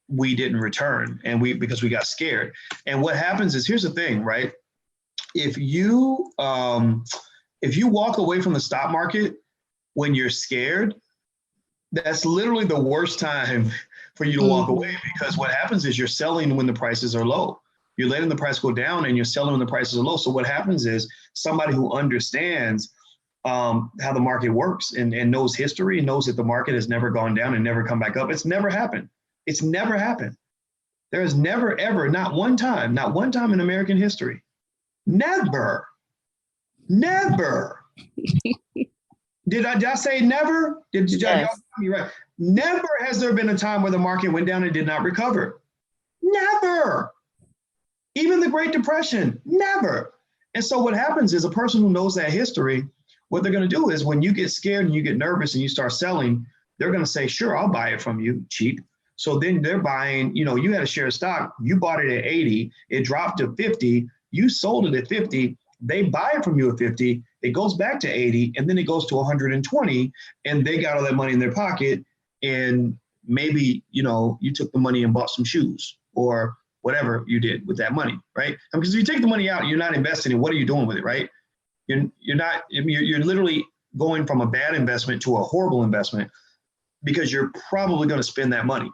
we didn't return, and because we got scared. And what happens is, here's the thing, right? If you walk away from the stock market when you're scared, that's literally the worst time for you to walk away, because what happens is you're selling when the prices are low. You're letting the price go down and you're selling when the prices are low. So what happens is somebody who understands how the market works and knows history, knows that the market has never gone down and never come back up. It's never happened. It's never happened. There is never, ever, not one time in American history. Never. Did I say never? Did y'all get me right? Never has there been a time where the market went down and did not recover. Never. Even the Great Depression, never. And so what happens is a person who knows that history, what they're going to do is when you get scared and you get nervous and you start selling, they're going to say, sure, I'll buy it from you cheap. So then they're buying, you had a share of stock, you bought it at 80, it dropped to 50, you sold it at 50, they buy it from you at 50, it, it goes back to 80, and then it goes to 120, and they got all that money in their pocket, and maybe, you took the money and bought some shoes or whatever you did with that money, right? Because if you take the money out, you're not investing in, what are you doing with it, right? You're literally going from a bad investment to a horrible investment because you're probably going to spend that money.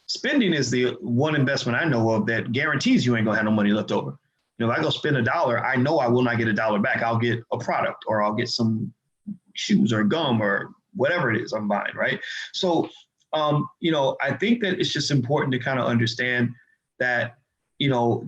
Spending is the one investment I know of that guarantees you ain't gonna have no money left over. If I go spend $1, I know I will not get $1 back. I'll get a product, or I'll get some shoes or gum or whatever it is I'm buying, right? So, I think that it's just important to kind of understand that,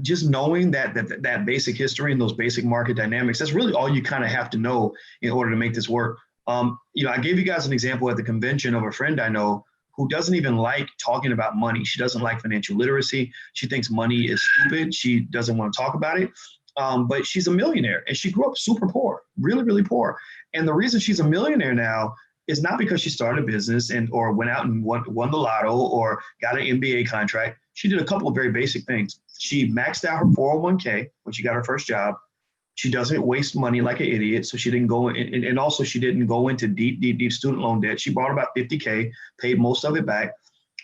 just knowing that basic history and those basic market dynamics, that's really all you kind of have to know in order to make this work. I gave you guys an example at the convention of a friend I know who doesn't even like talking about money. She doesn't like financial literacy. She thinks money is stupid. She doesn't want to talk about it. But she's a millionaire, and she grew up super poor, really, really poor. And the reason she's a millionaire now is not because she started a business or went out and won the lotto or got an MBA contract. She did a couple of very basic things. She maxed out her 401k when she got her first job. She doesn't waste money like an idiot. So she didn't go in, and also she didn't go into deep student loan debt. She bought about 50K, paid most of it back.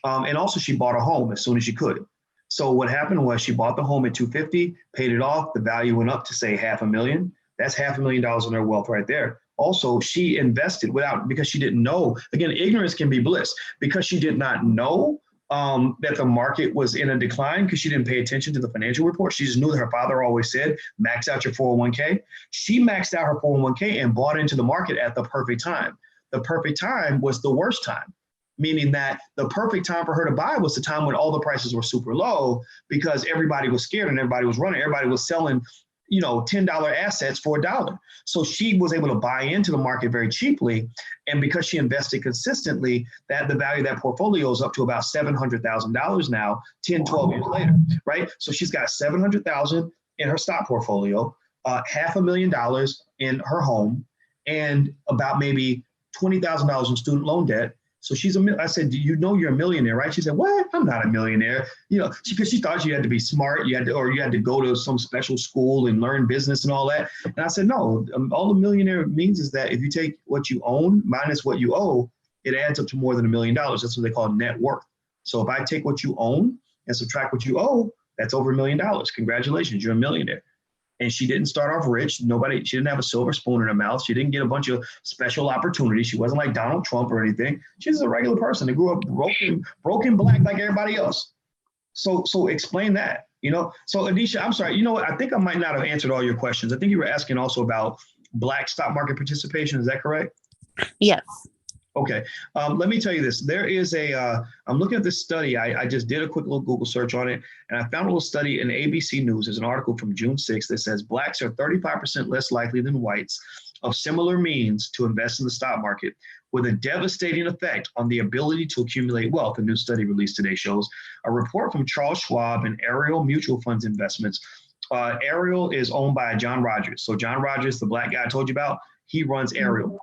And also she bought a home as soon as she could. So what happened was she bought the home at 250, paid it off. The value went up to say $500,000. That's $500,000 in her wealth right there. Also, she invested because she didn't know. Again, ignorance can be bliss. Because she did not know that the market was in a decline, because she didn't pay attention to the financial report. She just knew that her father always said, max out your 401k. She maxed out her 401k and bought into the market at the perfect time. The perfect time was the worst time, meaning that the perfect time for her to buy was the time when all the prices were super low, because everybody was scared and everybody was running. Everybody was selling $10 assets for $1. So she was able to buy into the market very cheaply. And because she invested consistently, that the value of that portfolio is up to about $700,000 now, 10, 12 years later, right? So she's got $700,000 in her stock portfolio, $500,000 in her home, and about maybe $20,000 in student loan debt. So I said, do you know you're a millionaire, right? She said, what? I'm not a millionaire. Because she thought you had to be smart, you had to go to some special school and learn business and all that. And I said, no, all the millionaire means is that if you take what you own minus what you owe, it adds up to more than $1 million. That's what they call net worth. So if I take what you own and subtract what you owe, that's over $1 million. Congratulations, you're a millionaire. And she didn't start off rich. She didn't have a silver spoon in her mouth. She didn't get a bunch of special opportunities. She wasn't like Donald Trump or anything. She's a regular person that grew up broken black like everybody else. So explain that, So Anisha, I'm sorry, I think I might not have answered all your questions. I think you were asking also about Black stock market participation. Is that correct? Yes. Okay, let me tell you this. There is I'm looking at this study. I just did a quick little Google search on it, and I found a little study in ABC News. There's an article from June 6th that says Blacks are 35% less likely than whites of similar means to invest in the stock market, with a devastating effect on the ability to accumulate wealth. A new study released today shows. A report from Charles Schwab and Ariel Mutual Funds Investments. Ariel is owned by John Rogers. So John Rogers, the black guy I told you about, he runs Ariel.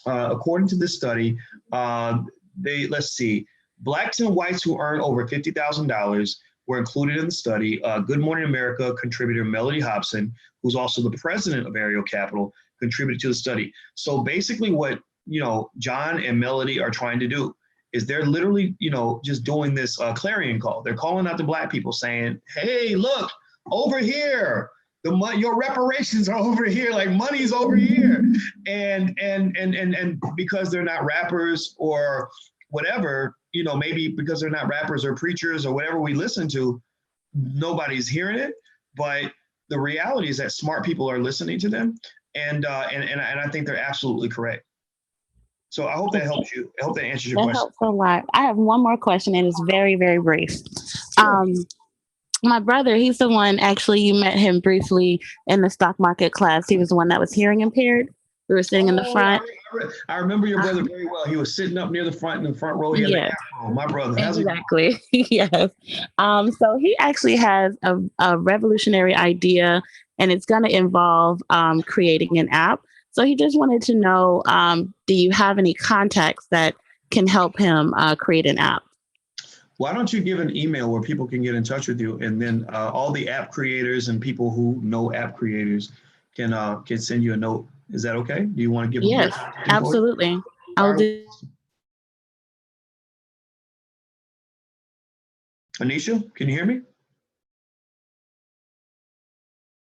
According to this study, let's see, Blacks and whites who earn over $50,000 were included in the study. Good Morning America contributor Melody Hobson, who's also the president of Ariel Capital, contributed to the study. So basically what, John and Melody are trying to do is they're literally, just doing this clarion call. They're calling out to black people saying, hey, look, over here. Your reparations are over here, like money's over here. And because they're not rappers or whatever, maybe because they're not rappers or preachers or whatever we listen to, nobody's hearing it. But the reality is that smart people are listening to them. And I think they're absolutely correct. So I hope that helps you. I hope that answers your question. That helps a lot. I have one more question, and it's very, very brief. Sure. My brother, he's the one, actually, you met him briefly in the stock market class. He was the one that was hearing impaired. We were sitting in the front. I remember your brother very well. He was sitting up near the front in the front row. He had the afro. My brother. Exactly. Yes. So he actually has a revolutionary idea, and it's going to involve creating an app. So he just wanted to know, do you have any contacts that can help him create an app? Why don't you give an email where people can get in touch with you, and then all the app creators and people who know app creators can send you a note. Is that okay? Do you want to give? Yes, absolutely. I'll do. Anisha, can you hear me?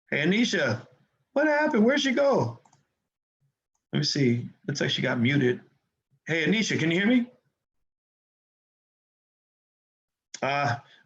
Hey, Anisha, what happened? Where'd she go? Let me see. Looks like she got muted. Hey, Anisha, can you hear me?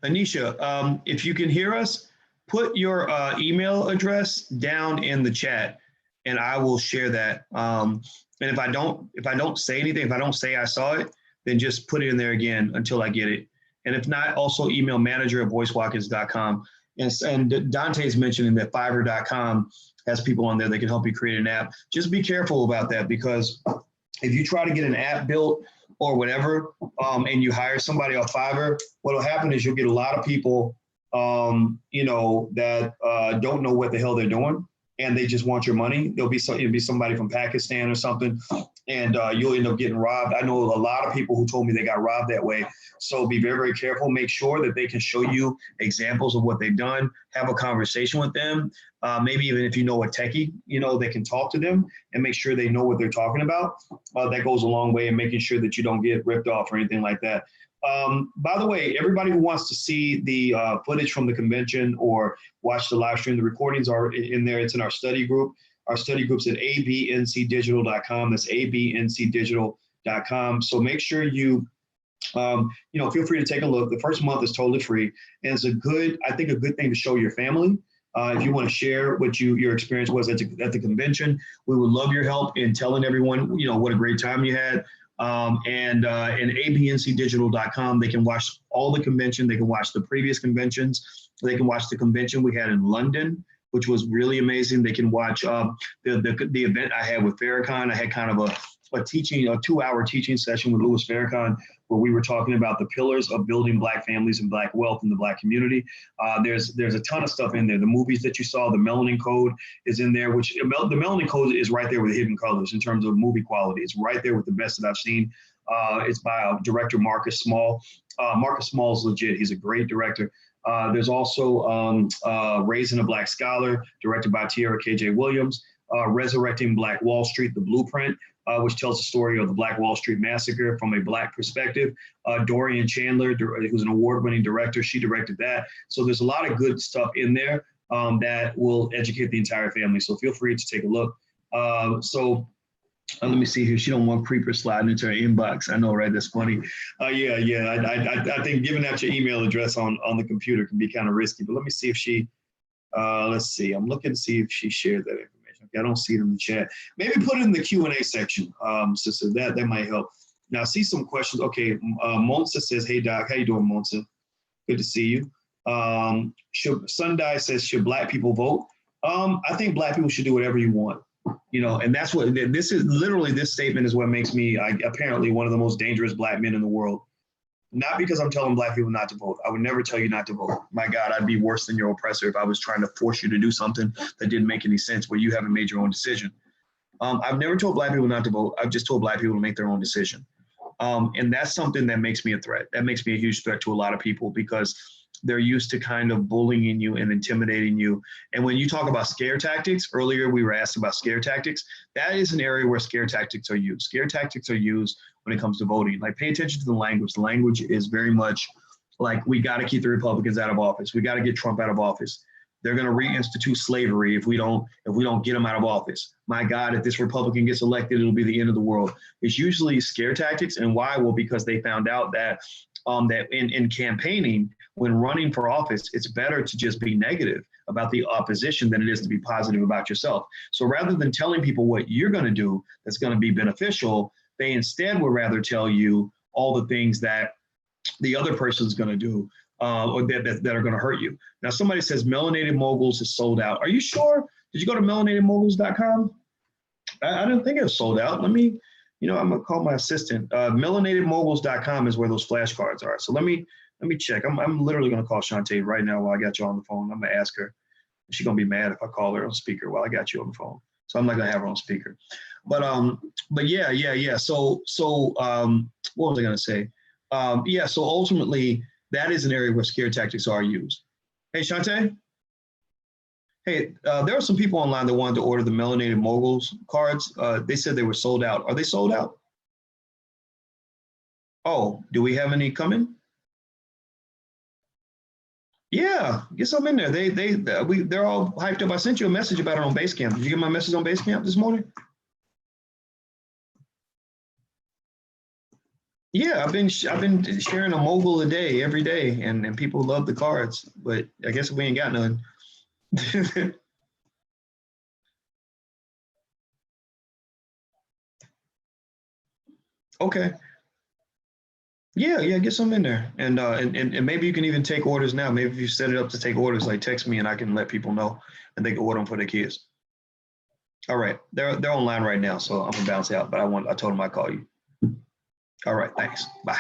Anisha, if you can hear us, put your email address down in the chat, and I will share that. And if I don't say anything, if I don't say I saw it, then just put it in there again until I get it. And if not, also email manager@voicewatkins.com. And Dante's mentioning that Fiverr.com has people on there that can help you create an app. Just be careful about that, because if you try to get an app built or whatever, and you hire somebody off Fiverr, what'll happen is you'll get a lot of people, that don't know what the hell they're doing, and they just want your money. It'll be somebody from Pakistan or something, and you'll end up getting robbed. I know a lot of people who told me they got robbed that way. So be very, very careful. Make sure that they can show you examples of what they've done. Have a conversation with them. Maybe even if you know a techie, they can talk to them and make sure they know what they're talking about. That goes a long way in making sure that you don't get ripped off or anything like that. By the way, everybody who wants to see the footage from the convention or watch the live stream, the recordings are in there. It's in our study group. Our study group's at abncdigital.com. That's abncdigital.com. So make sure you, feel free to take a look. The first month is totally free. And it's a good thing to show your family. If you want to share what your experience was at the convention, we would love your help in telling everyone, what a great time you had. And abncdigital.com, they can watch all the convention. They can watch the previous conventions. They can watch the convention we had in London, which was really amazing. They can watch the event I had with Farrakhan. I had kind of a 2-hour teaching session with Louis Farrakhan, where we were talking about the pillars of building Black families and Black wealth in the Black community. There's a ton of stuff in there. The movies that you saw, the Melanin Code is in there, which the Melanin Code is right there with Hidden Colors in terms of movie quality. It's right there with the best that I've seen. It's by director Marcus Small. Marcus Small is legit. He's a great director. There's also Raising a Black Scholar, directed by Tierra K.J. Williams. Resurrecting Black Wall Street, The Blueprint, which tells the story of the Black Wall Street Massacre from a Black perspective. Dorian Chandler, who's an award-winning director, she directed that. So there's a lot of good stuff in there that will educate the entire family. So feel free to take a look. Let me see here. She don't want creepers sliding into her inbox. I know, right? That's funny. I think giving out your email address on the computer can be kind of risky. But let me see if she. Let's see. I'm looking to see if she shared that information. Okay, I don't see it in the chat. Maybe put it in the Q&A section, sister. That might help. Now, I see some questions. Okay, Monsa says, "Hey Doc, how you doing, Monsa? Good to see you." Sundai says, "Should Black people vote?" I think Black people should do whatever you want. And that's what this is. Literally, this statement is what makes me apparently one of the most dangerous Black men in the world. Not because I'm telling Black people not to vote. I would never tell you not to vote. My God, I'd be worse than your oppressor if I was trying to force you to do something that didn't make any sense where you haven't made your own decision. I've never told Black people not to vote. I've just told Black people to make their own decision. And that's something that makes me a threat. That makes me a huge threat to a lot of people because they're used to kind of bullying you and intimidating you. And when you talk about scare tactics, earlier we were asked about scare tactics. That is an area where scare tactics are used. Scare tactics are used when it comes to voting. Like, pay attention to the language. The language is very much like, we got to keep the Republicans out of office. We got to get Trump out of office. They're going to reinstitute slavery if we don't get them out of office. My God, if this Republican gets elected, it'll be the end of the world. It's usually scare tactics. And why? Well, because they found out that in campaigning, when running for office, it's better to just be negative about the opposition than it is to be positive about yourself. So rather than telling people what you're going to do that's going to be beneficial, they instead would rather tell you all the things that the other person's going to do or that are going to hurt you. Now, somebody says Melanated Moguls is sold out. Are you sure? Did you go to melanatedmoguls.com? I didn't think it was sold out. Let me, I'm going to call my assistant. Melanatedmoguls.com is where those flashcards are. So let me check. I'm literally going to call Shantae right now while I got you on the phone. I'm going to ask her. She's going to be mad if I call her on speaker while I got you on the phone. So I'm not going to have her on speaker. But yeah. So what was I going to say? So ultimately, that is an area where scare tactics are used. Hey, Shantae? Hey, there are some people online that wanted to order the Melanated Moguls cards. They said they were sold out. Are they sold out? Oh, do we have any coming? Yeah, get some in there. They're all hyped up. I sent you a message about it on Basecamp. Did you get my message on Basecamp this morning? Yeah, I've been sharing a mogul a day every day, and people love the cards. But I guess we ain't got none. Okay. Yeah, get some in there, and maybe you can even take orders now. Maybe if you set it up to take orders, like text me and I can let people know, and they can order them for their kids. All right, they're online right now, so I'm gonna bounce out. But I told them I'd call you. All right, thanks. Bye.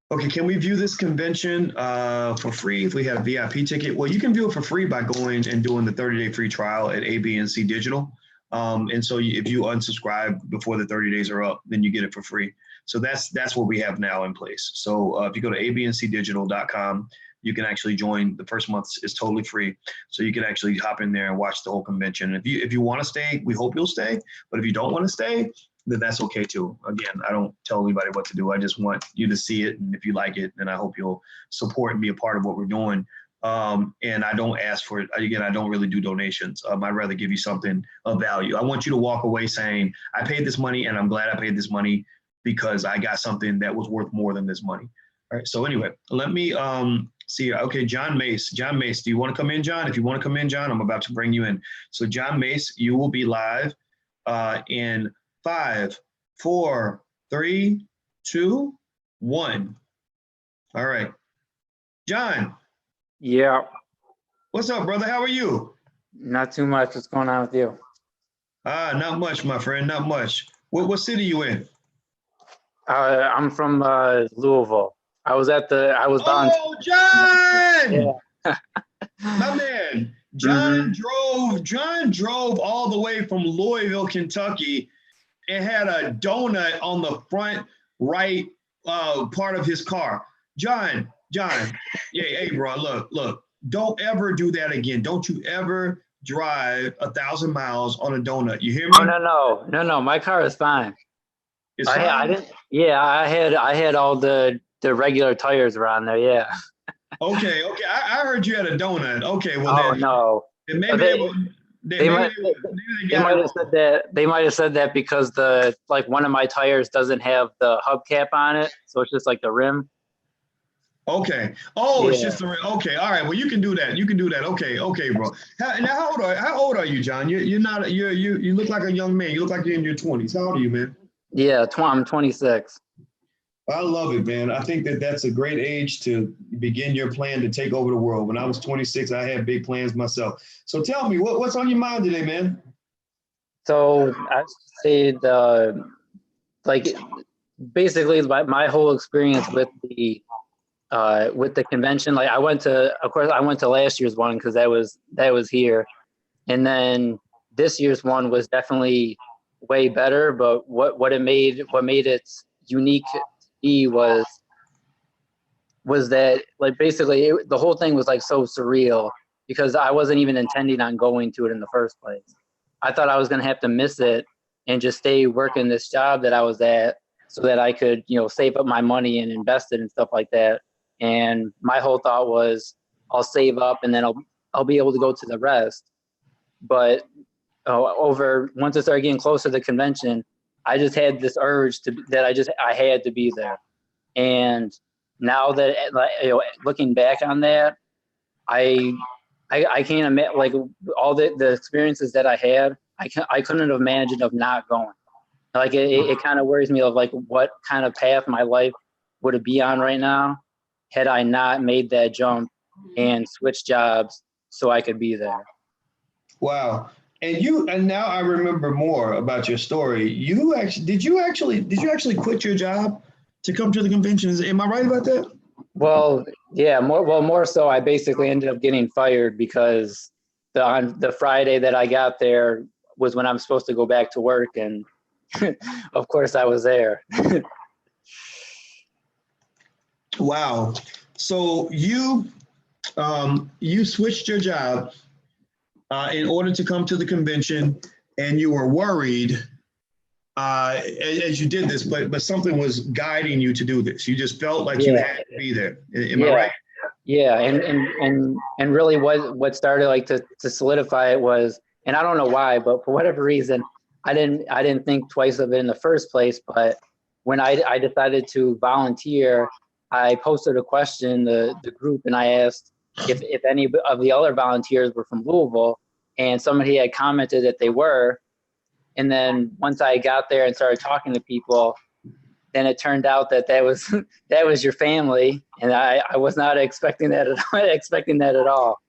Okay, can we view this convention for free if we have a VIP ticket? Well, you can view it for free by going and doing the 30-day free trial at ABNC Digital. And so if you unsubscribe before the 30 days are up, then you get it for free. So that's what we have now in place. So if you go to abncdigital.com, you can actually join. The first month is totally free. So you can actually hop in there and watch the whole convention. If you want to stay, we hope you'll stay. But if you don't want to stay, then that's okay too. Again, I don't tell anybody what to do. I just want you to see it. And if you like it, then I hope you'll support and be a part of what we're doing. And I don't ask for it. Again, I don't really do donations. I'd rather give you something of value. I want you to walk away saying, I paid this money and I'm glad I paid this money because I got something that was worth more than this money. All right. So anyway, let me see. Okay, John Mace. John Mace, do you want to come in, John? If you want to come in, John, I'm about to bring you in. So John Mace, you will be live in 5, 4, 3, 2, 1. All right. John. Yeah. What's up, brother? How are you? Not too much. What's going on with you? Not much, my friend. Not much. What city you in? I'm from Louisville. I was down. Oh, John! Yeah. My man. John drove all the way from Louisville, Kentucky, and had a donut on the front right part of his car. John, hey, bro, look, don't ever do that again. Don't you ever drive 1,000 miles on a donut. You hear me? Oh, no. My car is fine. It's fine? I didn't. Yeah, I had all the regular tires around there. Yeah. Okay. I heard you had a donut. Okay, well Oh then. no. They might have said that. They might have said that because one of my tires doesn't have the hubcap on it, so it's just like the rim. Okay. Oh, yeah. It's just okay. All right. Well, you can do that. Okay, bro. How old are you, John? You look like a young man. You look like you're in your 20s. How old are you, man? Yeah, I'm 26. I love it, man. I think that's a great age to begin your plan to take over the world. When I was 26, I had big plans myself. So tell me, what's on your mind today, man? So I say basically my whole experience with the convention. Like I went to last year's one because that was here, and then this year's one was definitely way better. But what made it unique to me was that basically the whole thing was so surreal because I wasn't even intending on going to it in the first place. I thought I was going to have to miss it and just stay working this job that I was at so that I could, save up my money and invest it and stuff like that. And my whole thought was I'll save up and then I'll be able to go to the rest. But once I started getting closer to the convention, I just had this urge I had to be there. And now that looking back on that, I can't admit all the experiences that I had. I couldn't have imagined of not going. It kind of worries me of what kind of path my life would it be on right now had I not made that jump and switched jobs so I could be there. Wow. And now I remember more about your story. Did you actually quit your job to come to the convention? Am I right about that? Well, yeah, more so I basically ended up getting fired because on the Friday that I got there was when I'm supposed to go back to work, and of course I was there. Wow. So you switched your job in order to come to the convention, and you were worried as you did this, but something was guiding you to do this. You just felt like you had to be there. Am I right? Yeah, and really what started like to solidify it was, and I don't know why, but for whatever reason, I didn't think twice of it in the first place. But when I decided to volunteer, I posted a question in the group, and I asked if any of the other volunteers were from Louisville, and somebody had commented that they were. And then once I got there and started talking to people, then it turned out that was that was your family, and I was not expecting that at all.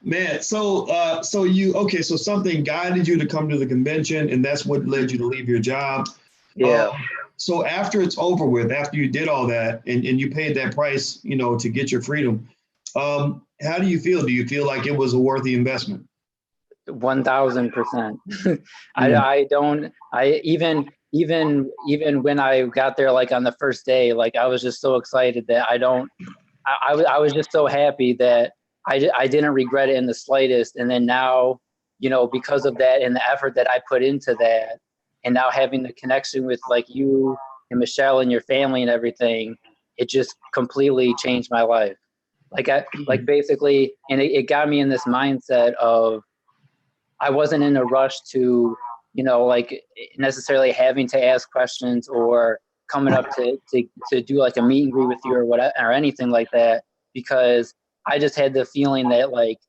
Man, so you okay? So something guided you to come to the convention, and that's what led you to leave your job. Yeah. So after it's over with, after you did all that, and you paid that price, to get your freedom, how do you feel? Do you feel like it was a worthy investment? 1000%. Even when I got there, like on the first day, like I was just so excited that I was just so happy that I didn't regret it in the slightest. And then now, because of that and the effort that I put into that, and now having the connection with like you and Michelle and your family and everything, it just completely changed my life. Like basically, and it got me in this mindset of, I wasn't in a rush to, like necessarily having to ask questions or coming up to do like a meet and greet with you or whatever, or anything like that, because I just had the feeling that like,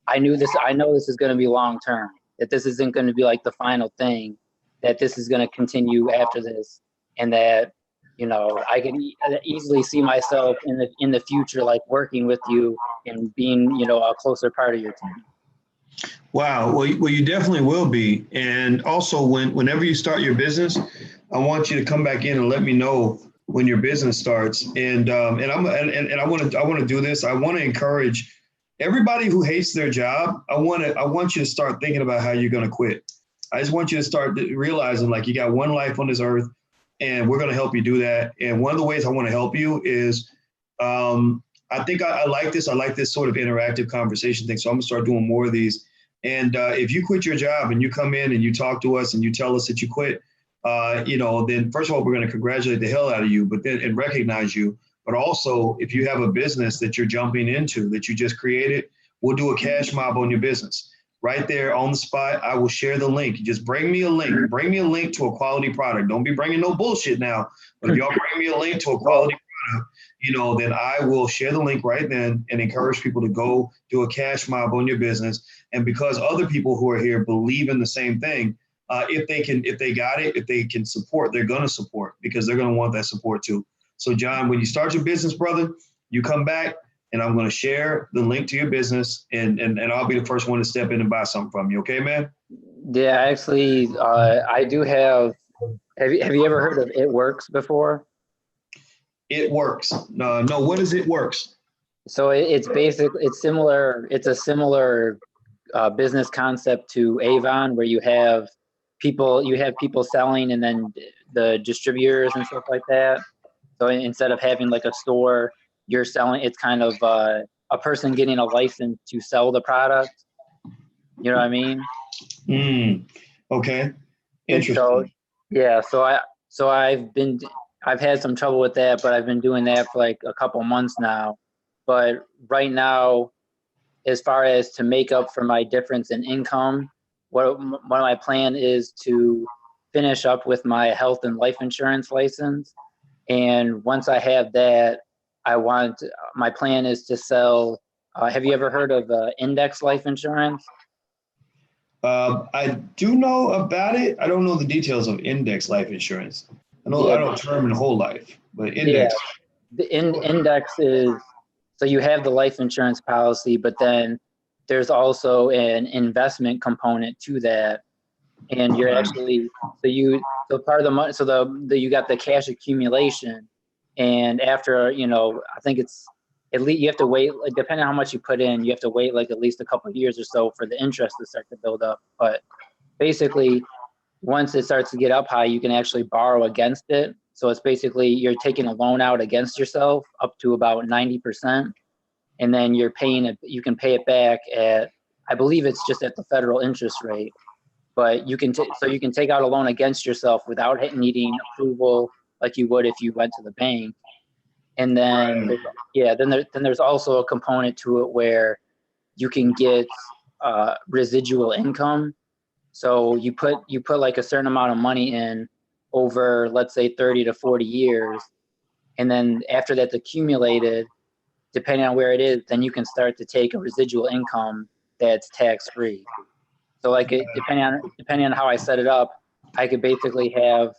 I know this is going to be long term, that this isn't going to be like the final thing, that this is going to continue after this. And that, I can easily see myself in the future, like working with you and being, a closer part of your team. Wow. Well, you definitely will be. And also, whenever you start your business, I want you to come back in and let me know when your business starts. And I want to do this. I want to encourage everybody who hates their job. I want you to start thinking about how you're going to quit. I just want you to start realizing like you got one life on this earth, and we're going to help you do that. And one of the ways I want to help you is, I think I like this. I like this sort of interactive conversation thing. So I'm gonna start doing more of these. And if you quit your job and you come in and you talk to us and you tell us that you quit, then first of all, we're going to congratulate the hell out of you, but then and recognize you. But also, if you have a business that you're jumping into that you just created, we'll do a cash mob on your business right there on the spot. I will share the link. You just bring me a link. Bring me a link to a quality product. Don't be bringing no bullshit now. But if y'all bring me a link to a quality product, then I will share the link right then and encourage people to go do a cash mob on your business. And because other people who are here believe in the same thing, if they can support, they're going to support because they're going to want that support too. So John, when you start your business, brother, you come back and I'm going to share the link to your business and I'll be the first one to step in and buy something from you. Okay, man? Yeah, actually, I do have you ever heard of It Works before? It Works. No, what is It Works? So it's similar. It's a similar business concept to Avon, where you have people selling and then the distributors and stuff like that. So instead of having like a store, you're selling, it's kind of a person getting a license to sell the product. You know what I mean? Okay. Interesting. So, yeah, I've had some trouble with that, but I've been doing that for like a couple months now. But right now, as far as to make up for my difference in income, what my plan is to finish up with my health and life insurance license. And once I have that, my plan is to sell. Have you ever heard of index life insurance? I do know about it. I don't know the details of index life insurance. I know term and whole life, but index. Yeah, the index is, so you have the life insurance policy, but then there's also an investment component to that. And you're actually, so part of the money, so you got the cash accumulation. And after, I think it's at least, you have to wait, like, depending on how much you put in, you have to wait like at least a couple of years or so for the interest to start to build up. But basically, once it starts to get up high, you can actually borrow against it. So it's basically, you're taking a loan out against yourself up to about 90%. And then you can pay it back at, I believe it's just at the federal interest rate. But you can take out a loan against yourself without needing approval like you would if you went to the bank. And then, then there's also a component to it where you can get residual income. So you put like a certain amount of money in over, let's say 30 to 40 years. And then after that's accumulated, depending on where it is, then you can start to take a residual income that's tax-free. So like depending on how I set it up, I could basically have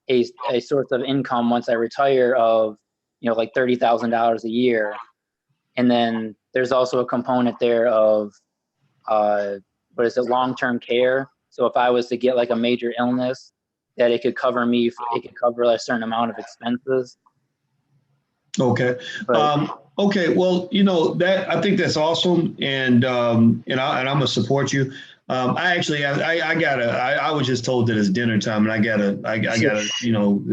a source of income once I retire of, like $30,000 a year. And then there's also a component there of, long-term care. So if I was to get like a major illness, that it could cover me, it could cover a certain amount of expenses. Okay. Okay. Well, that I think that's awesome, and I'm gonna support you. I was just told that it's dinner time, and I gotta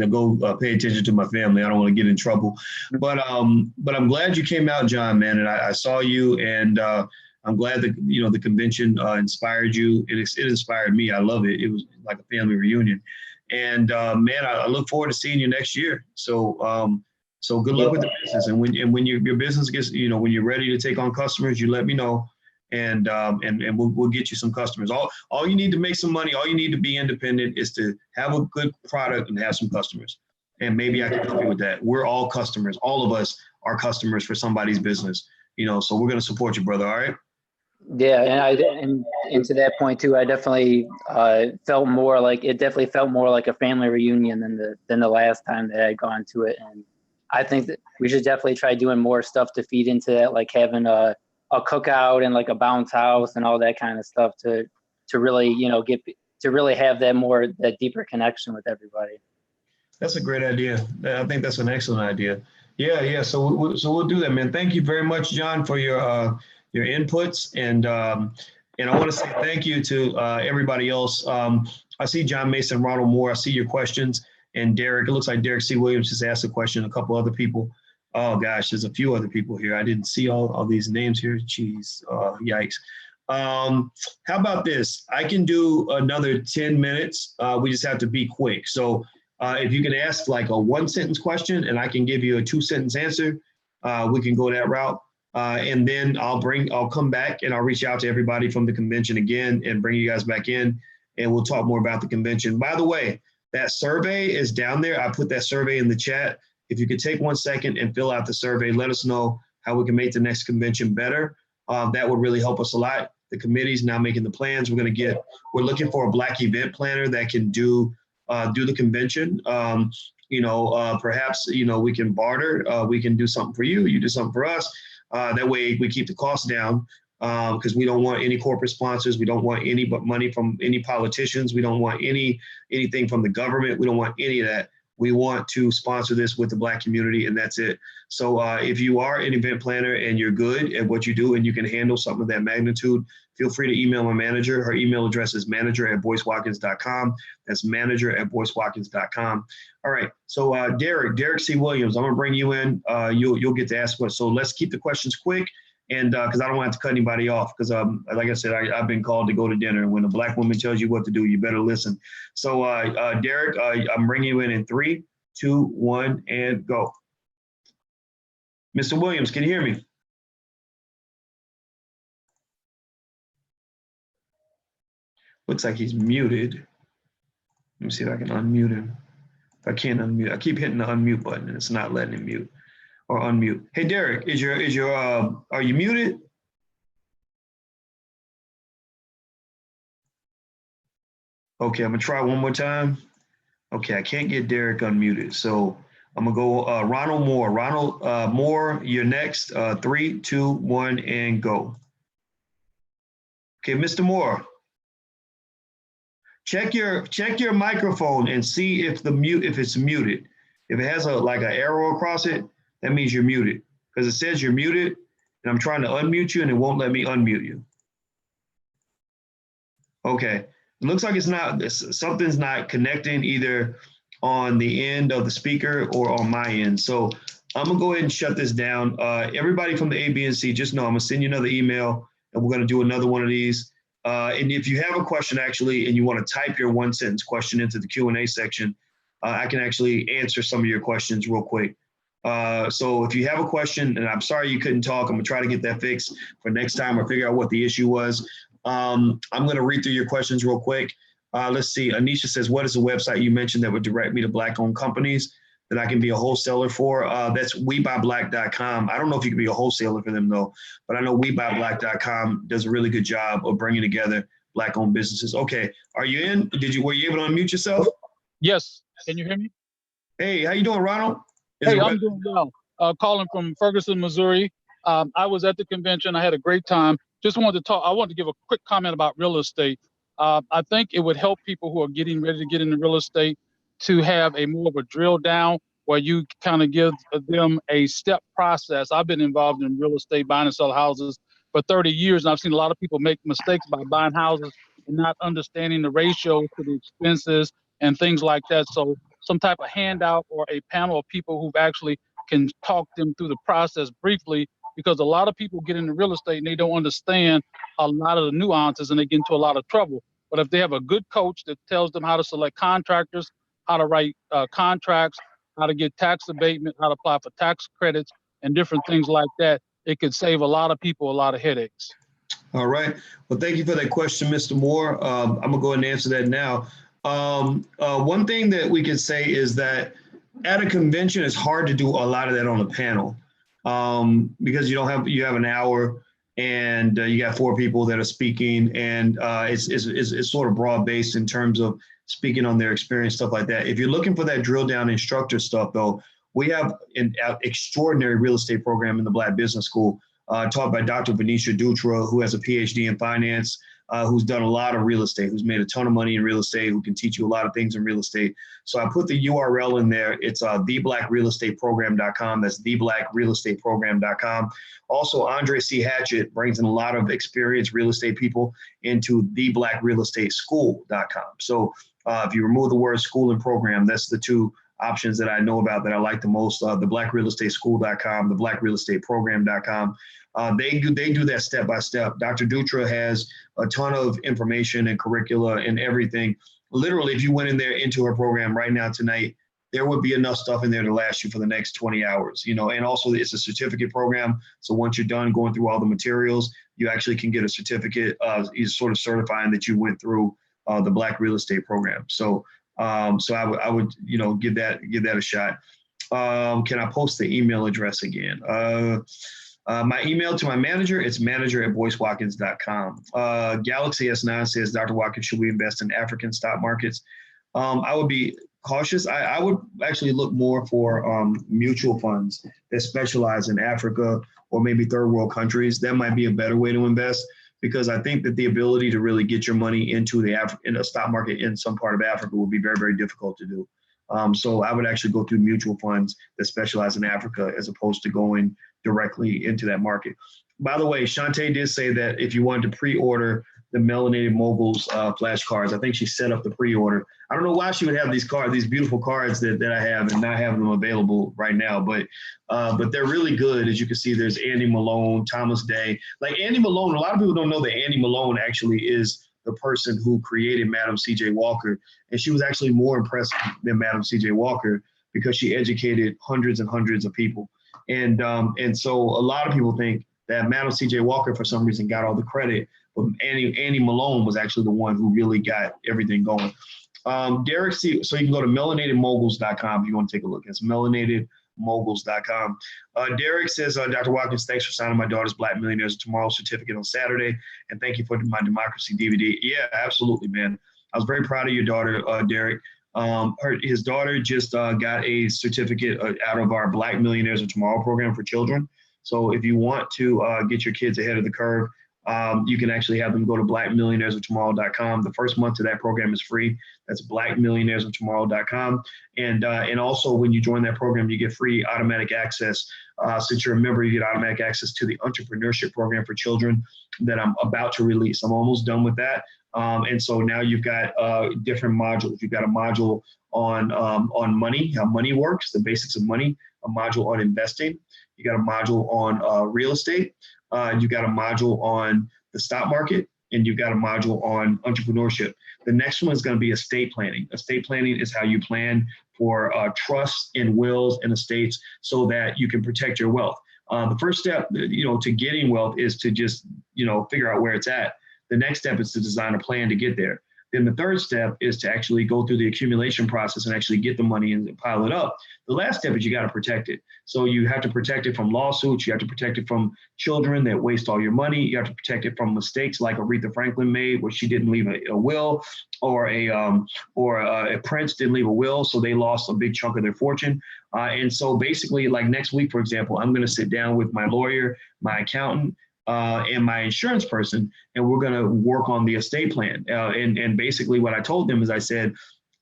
go pay attention to my family. I don't want to get in trouble, but I'm glad you came out, John, man, and I saw you, and I'm glad that the convention inspired you. It inspired me. I love it. It was like a family reunion, and man, I look forward to seeing you next year. So good luck with the business, and when your business gets, when you're ready to take on customers, you let me know, and we'll get you some customers. All you need to make some money, all you need to be independent is to have a good product and have some customers, and maybe I can help you with that. We're all customers. All of us are customers for somebody's business, so we're gonna support you, brother. All right. Yeah, and to that point too, I definitely felt more like a family reunion than the last time that I'd gone to it. And I think that we should definitely try doing more stuff to feed into that, like having a cookout and like a bounce house and all that kind of stuff to really, really have that deeper connection with everybody. That's a great idea. I think that's an excellent idea. Yeah. So we'll do that, man. Thank you very much, John, for your inputs, and I want to say thank you to everybody else. I see John Mason, Ronald Moore. I see your questions. And Derek, it looks like Derek C. Williams just asked a question, a couple other people. Oh gosh, there's a few other people here. I didn't see all these names here. Jeez, yikes. How about this? I can do another 10 minutes. We just have to be quick. So if you can ask like a 1-sentence question and I can give you a 2-sentence answer, we can go that route. And then I'll come back and I'll reach out to everybody from the convention again and bring you guys back in, and we'll talk more about the convention. By the way, that survey is down there. I put that survey in the chat. If you could take 1 second and fill out the survey, let us know how we can make the next convention better. That would really help us a lot. The committee's now making the plans. We're looking for a Black event planner that can do the convention. Perhaps, we can barter. We can do something for you. You do something for us. That way we keep the costs down, because we don't want any corporate sponsors. We don't want any money from any politicians. We don't want anything from the government. We don't want any of that. We want to sponsor this with the Black community, and that's it. So if you are an event planner and you're good at what you do and you can handle something of that magnitude, feel free to email my manager. Her email address is manager@boycewatkins.com. That's manager@boycewatkins.com. All right. So Derek C. Williams, I'm going to bring you in. You'll get to ask questions. So let's keep the questions quick. And because I don't want to cut anybody off, because like I said, I've been called to go to dinner. And when a Black woman tells you what to do, you better listen. So Derek, I'm bringing you in 3, 2, 1, and go. Mr. Williams, can you hear me? Looks like he's muted. Let me see if I can unmute him. If I can't unmute, I keep hitting the unmute button and it's not letting him mute or unmute. Hey, Derek, are you muted? Okay, I'm gonna try one more time. Okay, I can't get Derek unmuted. So I'm gonna go Ronald Moore. Ronald Moore, you're next. 3, 2, 1, and go. Okay, Mr. Moore. Check your microphone and see if it's muted. If it has like an arrow across it, that means you're muted, because it says you're muted and I'm trying to unmute you and it won't let me unmute you. Okay, it looks like something's not connecting either on the end of the speaker or on my end. So I'm gonna go ahead and shut this down. Everybody from the A, B, and C, just know I'm gonna send you another email and we're gonna do another one of these. And if you have a question actually, and you want to type your 1-sentence question into the Q&A section, I can actually answer some of your questions real quick. So if you have a question, and I'm sorry you couldn't talk, I'm gonna try to get that fixed for next time or figure out what the issue was. I'm gonna read through your questions real quick. Let's see. Anisha says, what is the website you mentioned that would direct me to Black-owned companies that I can be a wholesaler for? That's WeBuyBlack.com. I don't know if you can be a wholesaler for them though, but I know WeBuyBlack.com does a really good job of bringing together Black-owned businesses. Okay, are you in? Were you able to unmute yourself? Yes. Can you hear me? Hey, how you doing, Ronald? Hey, I'm doing well. Calling from Ferguson, Missouri. I was at the convention. I had a great time. Just wanted to talk. I wanted to give a quick comment about real estate. I think it would help people who are getting ready to get into real estate to have a more of a drill down where you kind of give them a step process. I've been involved in real estate, buying and selling houses for 30 years, and I've seen a lot of people make mistakes by buying houses and not understanding the ratio to the expenses and things like that. So some type of handout or a panel of people who actually can talk them through the process briefly, because a lot of people get into real estate and they don't understand a lot of the nuances and they get into a lot of trouble. But if they have a good coach that tells them how to select contractors, how to write contracts, how to get tax abatement, how to apply for tax credits and different things like that, it could save a lot of people a lot of headaches. All right. Well, thank you for that question, Mr. Moore. I'm going to go ahead and answer that now. One thing that we can say is that at a convention, it's hard to do a lot of that on a panel because you have an hour and you got 4 people that are speaking, and it's sort of broad based in terms of speaking on their experience, stuff like that. If you're looking for that drill down instructor stuff, though, we have an extraordinary real estate program in the Black Business School taught by Dr. Venetia Dutra, who has a PhD in finance, who's done a lot of real estate, who's made a ton of money in real estate, who can teach you a lot of things in real estate. So I put the URL in there. It's theblackrealestateprogram.com. That's theblackrealestateprogram.com. Also, Andre C. Hatchett brings in a lot of experienced real estate people into theblackrealestateschool.com. So if you remove the word school and program, that's the 2 options that I know about that I like the most, the blackrealestateschool.com, the blackrealestateprogram.com. They do that step by step. Dr. Dutra has a ton of information and curricula and everything. Literally, if you went in there into her program right now tonight, there would be enough stuff in there to last you for the next 20 hours, and also it's a certificate program. So once you're done going through all the materials, you actually can get a certificate is sort of certifying that you went through the Black Real Estate Program. So I would give that a shot. Can I post the email address again? My email to my manager, it's manager@boycewatkins.com. Galaxy S9 says, Dr. Watkins, should we invest in African stock markets? I would be cautious. I would actually look more for mutual funds that specialize in Africa or maybe third world countries. That might be a better way to invest, because I think that the ability to really get your money into in a stock market in some part of Africa would be very, very difficult to do. So I would actually go through mutual funds that specialize in Africa as opposed to going directly into that market. By the way, Shantae did say that if you wanted to pre-order the Melanated Moguls flashcards, I think she set up the pre-order. I don't know why she would have these beautiful cards that I have and not have them available right now, but they're really good. As you can see, there's Andy Malone, Thomas Day. Like Andy Malone, a lot of people don't know that Andy Malone actually is the person who created Madam C.J. Walker. And she was actually more impressive than Madam C.J. Walker because she educated hundreds and hundreds of people. And so a lot of people think that Madam C.J. Walker, for some reason, got all the credit, but Andy Malone was actually the one who really got everything going. Derek C. So you can go to melanatedmoguls.com if you want to take a look. It's melanatedmoguls.com. Derek says, Dr. Watkins, thanks for signing my daughter's Black Millionaires Tomorrow certificate on Saturday. And thank you for my Democracy DVD. Yeah, absolutely, man. I was very proud of your daughter, Derek. His daughter just got a certificate out of our Black Millionaires of Tomorrow program for children. So if you want to get your kids ahead of the curve, you can actually have them go to blackmillionairesoftomorrow.com. The first month of that program is free. That's blackmillionairesoftomorrow.com. And also when you join that program, you get free automatic access. Since you're a member, you get automatic access to the entrepreneurship program for children that I'm about to release. I'm almost done with that. And so now you've got different modules. You've got a module on money, how money works, the basics of money, a module on investing. You got a module on real estate. You got a module on the stock market, and you've got a module on entrepreneurship. The next one is going to be estate planning. Estate planning is how you plan for trusts and wills and estates so that you can protect your wealth. The first step, to getting wealth is to just, figure out where it's at. The next step is to design a plan to get there. Then the third step is to actually go through the accumulation process and actually get the money and pile it up. The last step is you got to protect it. So you have to protect it from lawsuits. You have to protect it from children that waste all your money. You have to protect it from mistakes like Aretha Franklin made, where she didn't leave a will, or a prince didn't leave a will, so they lost a big chunk of their fortune. And so basically, like next week, for example, I'm going to sit down with my lawyer, my accountant, and my insurance person, and we're going to work on the estate plan. And basically what I told them is I said,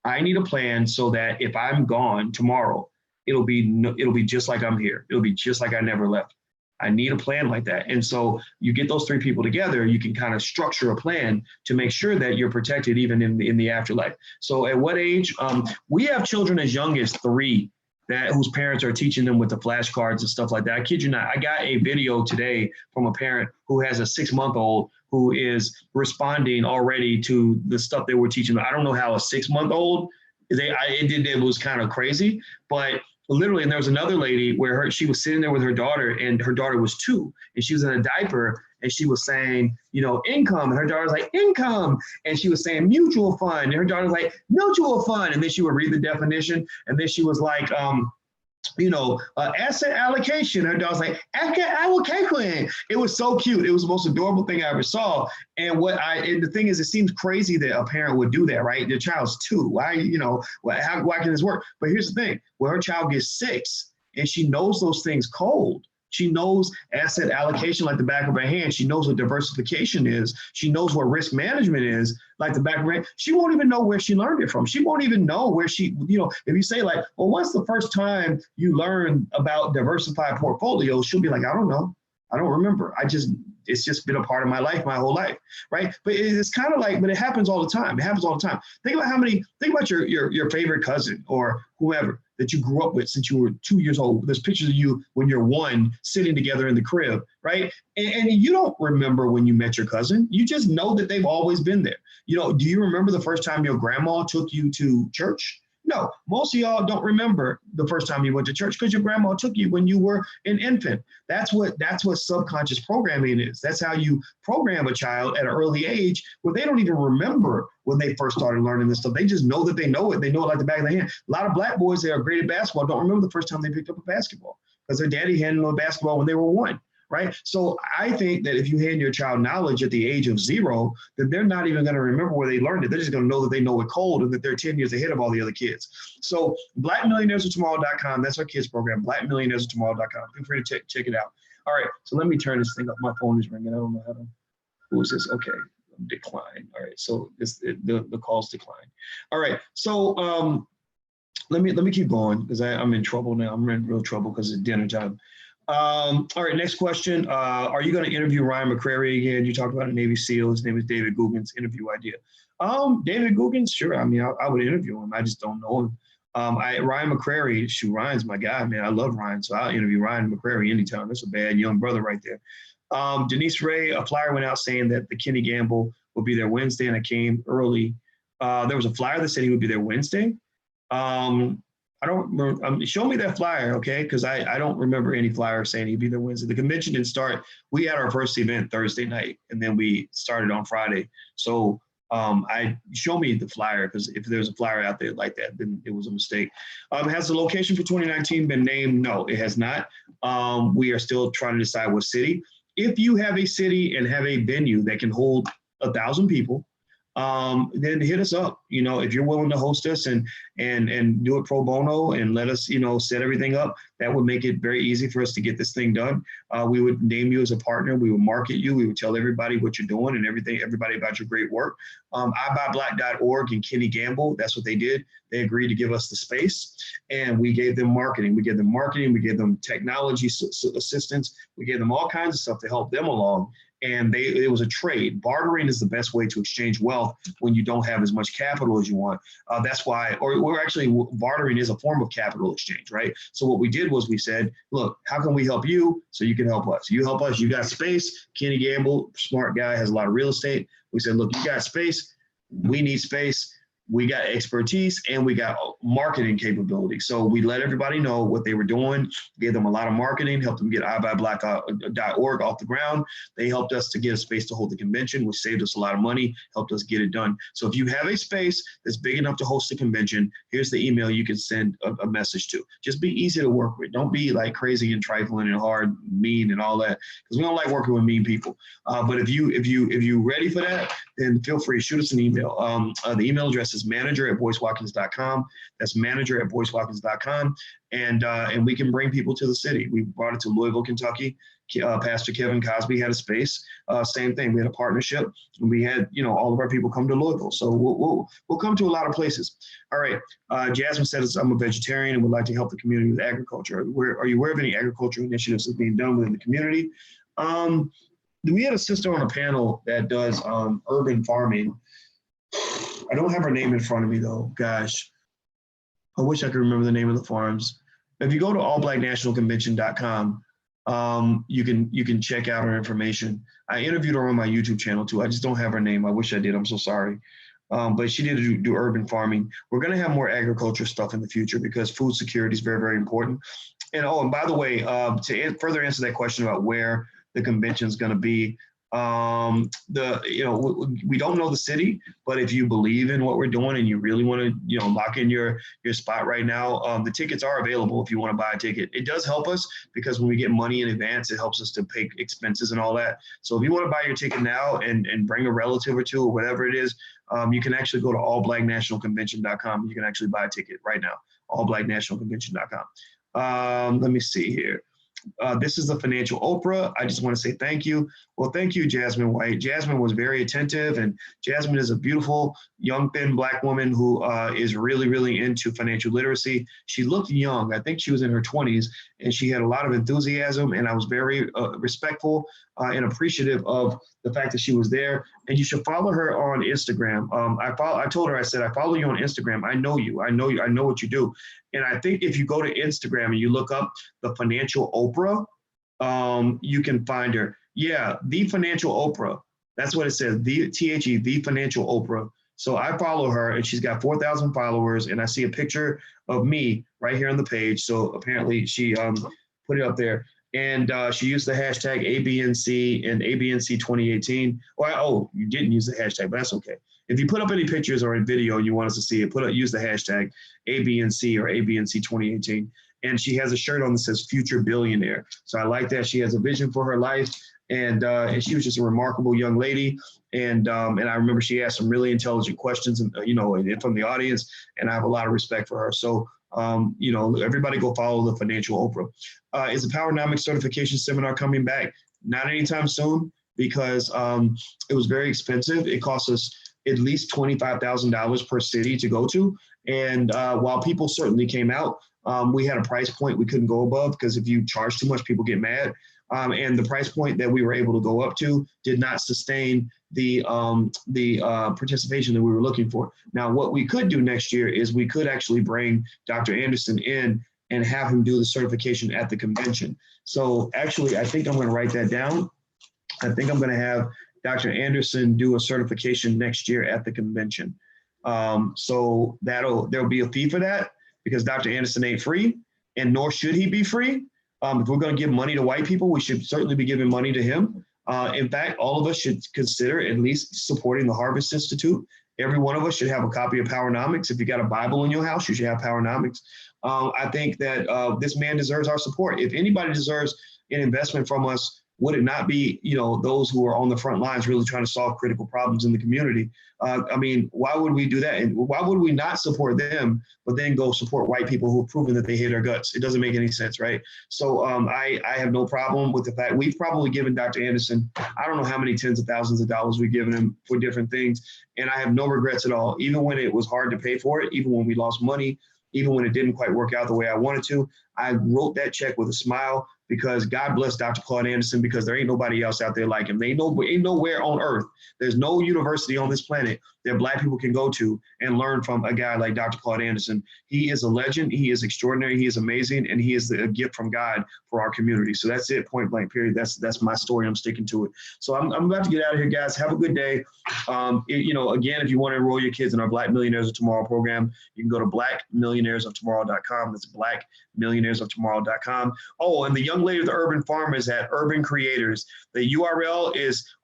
I need a plan so that if I'm gone tomorrow, it'll be just like I'm here. It'll be just like I never left. I need a plan like that. And so you get those three people together, you can kind of structure a plan to make sure that you're protected even in the afterlife. So at what age? We have children as young as 3 whose parents are teaching them with the flashcards and stuff like that. I kid you not. I got a video today from a parent who has a 6-month-old who is responding already to the stuff they were teaching them. I don't know how a 6-month-old, it was kind of crazy, but literally, and there was another lady where she was sitting there with her daughter, and her daughter was 2, and she was in a diaper, and she was saying, income, and her daughter was like, income, and she was saying mutual fund, and her daughter was like, mutual fund, and then she would read the definition, and then she was like, asset allocation. Her daughter was like, asset allocation. It was so cute. It was the most adorable thing I ever saw. And the thing is, it seems crazy that a parent would do that, right? Their child's 2. Why can this work? But here's the thing: when her child gets 6 and she knows those things cold, she knows asset allocation like the back of her hand. She knows what diversification is. She knows what risk management is like the back of her hand. She won't even know where she learned it from. She won't even know where if you say like, well, what's the first time you learned about diversified portfolios? She'll be like, I don't know. I don't remember. It's just been a part of my life, my whole life, right? But it's kind of like, but it happens all the time. It happens all the time. Think about your favorite cousin or whoever that you grew up with since you were 2 years old. There's pictures of you when you're 1 sitting together in the crib, right? And you don't remember when you met your cousin. You just know that they've always been there. Do you remember the first time your grandma took you to church? No, most of y'all don't remember the first time you went to church because your grandma took you when you were an infant. That's what subconscious programming is. That's how you program a child at an early age where they don't even remember when they first started learning this stuff. They just know that they know it. They know it like the back of their hand. A lot of black boys that are great at basketball don't remember the first time they picked up a basketball because their daddy handed them a basketball when they were 1. Right. So I think that if you hand your child knowledge at the age of 0, then they're not even going to remember where they learned it. They're just going to know that they know it cold and that they're 10 years ahead of all the other kids. So blackmillionairesoftomorrow.com. That's our kids program. Blackmillionairesoftomorrow.com. Feel free to check it out. All right. So let me turn this thing up. My phone is ringing. I don't know how to. Who is this? Okay. Decline. All right. So the call's declined. All right. So let me keep going because I'm in trouble now. I'm in real trouble because it's dinner time. All right, next question. Are you going to interview Ryan McCrary again? You talked about a Navy SEAL. His name is David Guggen's interview idea. David Guggen, sure. I mean, I would interview him. I just don't know him. Ryan McCrary, Ryan's my guy, man. I love Ryan, so I'll interview Ryan McCrary anytime. That's a bad young brother right there. Denise Ray, a flyer went out saying that the Kenny Gamble will be there Wednesday, and I came early. There was a flyer that said he would be there Wednesday. I don't remember. Show me that flyer, okay? Because I don't remember any flyer saying he'd be there Wednesday. The convention didn't start. We had our first event Thursday night, and then we started on Friday. So show me the flyer, because if there's a flyer out there like that, then it was a mistake. Has the location for 2019 been named? No, it has not. We are still trying to decide what city. If you have a city and have a venue that can hold 1,000 people, then hit us up. If you're willing to host us and do it pro bono and let us, set everything up, that would make it very easy for us to get this thing done. We would name you as a partner. We would market you. We would tell everybody what you're doing and everybody about your great work. iBuyBlack.org and Kenny Gamble, that's what they did. They agreed to give us the space, and we gave them marketing. We gave them technology assistance. We gave them all kinds of stuff to help them along. and it was a trade. Bartering is the best way to exchange wealth when you don't have as much capital as you want. That's why, or actually bartering is a form of capital exchange, right? So what we did was we said, look, how can we help you so you can help us? You help us, you got space. Kenny Gamble, smart guy, has a lot of real estate. We said, look, you got space, we need space. We got expertise and we got marketing capability. So we let everybody know what they were doing, gave them a lot of marketing, helped them get ibuyblack.org off the ground. They helped us to get a space to hold the convention, which saved us a lot of money, helped us get it done. So if you have a space that's big enough to host a convention, here's the email you can send a message to. Just be easy to work with. Don't be like crazy and trifling and hard, mean and all that, because we don't like working with mean people. But if you're ready for that, then feel free to shoot us an email. The email address is manager@boycewatkins.com. That's manager@boycewatkins.com. And we can bring people to the city. We brought it to Louisville, Kentucky. Pastor Kevin Cosby had a space. Same thing. We had a partnership. And we had, all of our people come to Louisville. So we'll come to a lot of places. All right. Jasmine says, I'm a vegetarian and would like to help the community with agriculture. Are you aware of any agricultural initiatives that's being done within the community? We had a sister on a panel that does urban farming. I don't have her name in front of me though. Gosh, I wish I could remember the name of the farms. If you go to allblacknationalconvention.com, you can check out her information. I interviewed her on my YouTube channel too. I just don't have her name. I wish I did. I'm so sorry. But she did do urban farming. We're going to have more agriculture stuff in the future because food security is very, very important. And by the way, to further answer that question about where the convention is going to be, we don't know the city, but if you believe in what we're doing and you really want to, lock in your spot right now, the tickets are available if you want to buy a ticket. It does help us because when we get money in advance, it helps us to pay expenses and all that. So if you want to buy your ticket now and bring a relative or two or whatever it is, you can actually go to allblacknationalconvention.com. You can actually buy a ticket right now, allblacknationalconvention.com. Let me see here. This is the financial Oprah. I just want to say thank you. Well, thank you, Jasmine White. Jasmine was very attentive, and Jasmine is a beautiful, young, thin Black woman who is really, really into financial literacy. She looked young. I think she was in her 20s, and she had a lot of enthusiasm, and I was very respectful and appreciative of the fact that she was there. And you should follow her on Instagram. I told her, I said, I follow you on Instagram. I know you. I know what you do. And I think if you go to Instagram and you look up the financial Oprah, you can find her. Yeah, the financial Oprah. That's what it says. The THE, the financial Oprah. So I follow her, and she's got 4,000 followers. And I see a picture of me right here on the page. So apparently she put it up there. And she used the hashtag ABNC and ABNC 2018. Oh, you didn't use the hashtag, but that's okay. If you put up any pictures or a video and you want us to see it, use the hashtag ABNC or ABNC 2018. And she has a shirt on that says Future Billionaire. So I like that. She has a vision for her life. And she was just a remarkable young lady. And I remember she asked some really intelligent questions, and from the audience. And I have a lot of respect for her. So everybody go follow the financial Oprah. Is the Powernomics certification seminar coming back? Not anytime soon, because it was very expensive. It cost us at least $25,000 per city to go to. And while people certainly came out, we had a price point we couldn't go above, because if you charge too much, people get mad. And the price point that we were able to go up to did not sustain the participation that we were looking for. Now, what we could do next year is we could actually bring Dr. Anderson in and have him do the certification at the convention. So actually, I think I'm going to write that down. I think I'm going to have Dr. Anderson do a certification next year at the convention. So there'll be a fee for that, because Dr. Anderson ain't free, and nor should he be free. If we're going to give money to white people, we should certainly be giving money to him. In fact, all of us should consider at least supporting the Harvest Institute. Every one of us should have a copy of Powernomics. If you got a Bible in your house, you should have Powernomics. I think that this man deserves our support. If anybody deserves an investment from us, would it not be, those who are on the front lines really trying to solve critical problems in the community? Why would we do that? And why would we not support them, but then go support white people who have proven that they hate our guts? It doesn't make any sense, right? So I have no problem with the fact we've probably given Dr. Anderson, I don't know how many tens of thousands of dollars we've given him for different things. And I have no regrets at all, even when it was hard to pay for it, even when we lost money, even when it didn't quite work out the way I wanted to. I wrote that check with a smile. because God bless Dr. Claude Anderson, because there ain't nobody else out there like him. Ain't nowhere on earth. There's no university on this planet that Black people can go to and learn from a guy like Dr. Claude Anderson. He is a legend. He is extraordinary. He is amazing. And he is a gift from God for our community. So that's it, point blank, period. That's my story. I'm sticking to it. So I'm about to get out of here, guys. Have a good day. Again, if you want to enroll your kids in our Black Millionaires of Tomorrow program, you can go to blackmillionairesoftomorrow.com. That's blackmillionairesoftomorrow.com. Oh, and the young lady with the urban farm is at Urban Creators. The URL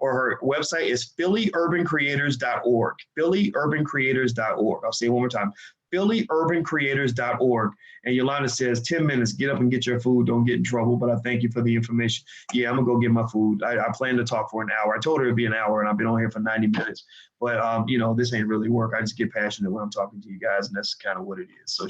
her website is phillyurbancreators.org. phillyurbancreators.org. I'll say it one more time. phillyurbancreators.org. And Yolanda says, 10 minutes, get up and get your food. Don't get in trouble, but I thank you for the information. Yeah, I'm going to go get my food. I plan to talk for an hour. I told her it'd be an hour, and I've been on here for 90 minutes. But, this ain't really work. I just get passionate when I'm talking to you guys, and that's kind of what it is. So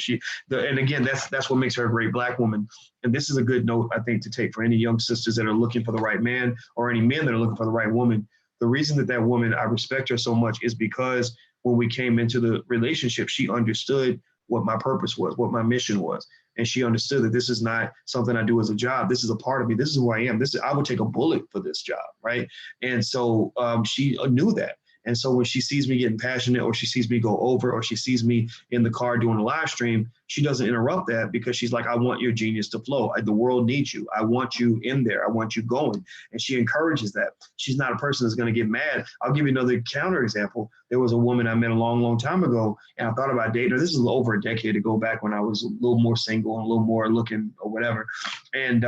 and again, that's what makes her a great Black woman. And this is a good note, I think, to take for any young sisters that are looking for the right man, or any men that are looking for the right woman. The reason that woman, I respect her so much, is because when we came into the relationship, she understood what my purpose was, what my mission was. And she understood that this is not something I do as a job. This is a part of me. This is who I am. I would take a bullet for this job, right? And so she knew that. And so when she sees me getting passionate, or she sees me go over, or she sees me in the car doing a live stream, she doesn't interrupt that, because she's like, I want your genius to flow. The world needs you. I want you in there. I want you going. And she encourages that. She's not a person that's going to get mad. I'll give you another counter example. There was a woman I met a long, long time ago, and I thought about dating her. This is over a decade ago, back when I was a little more single and a little more looking or whatever. And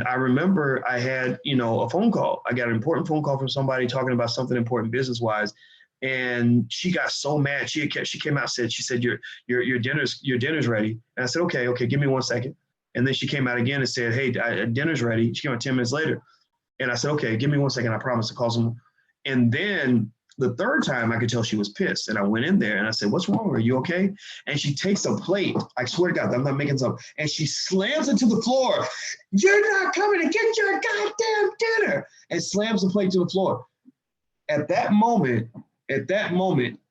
I remember I had, a phone call. I got an important phone call from somebody talking about something important business-wise. And she got so mad. She came out and said, your dinner's ready. And I said, okay, give me 1 second. And then she came out again and said, hey, dinner's ready. She came out 10 minutes later. And I said, okay, give me 1 second. I promise to call someone. And then the third time, I could tell she was pissed. And I went in there and I said, what's wrong? Are you okay? And she takes a plate. I swear to God, I'm not making something. And she slams it to the floor. You're not coming to get your goddamn dinner. And slams the plate to the floor. At that moment,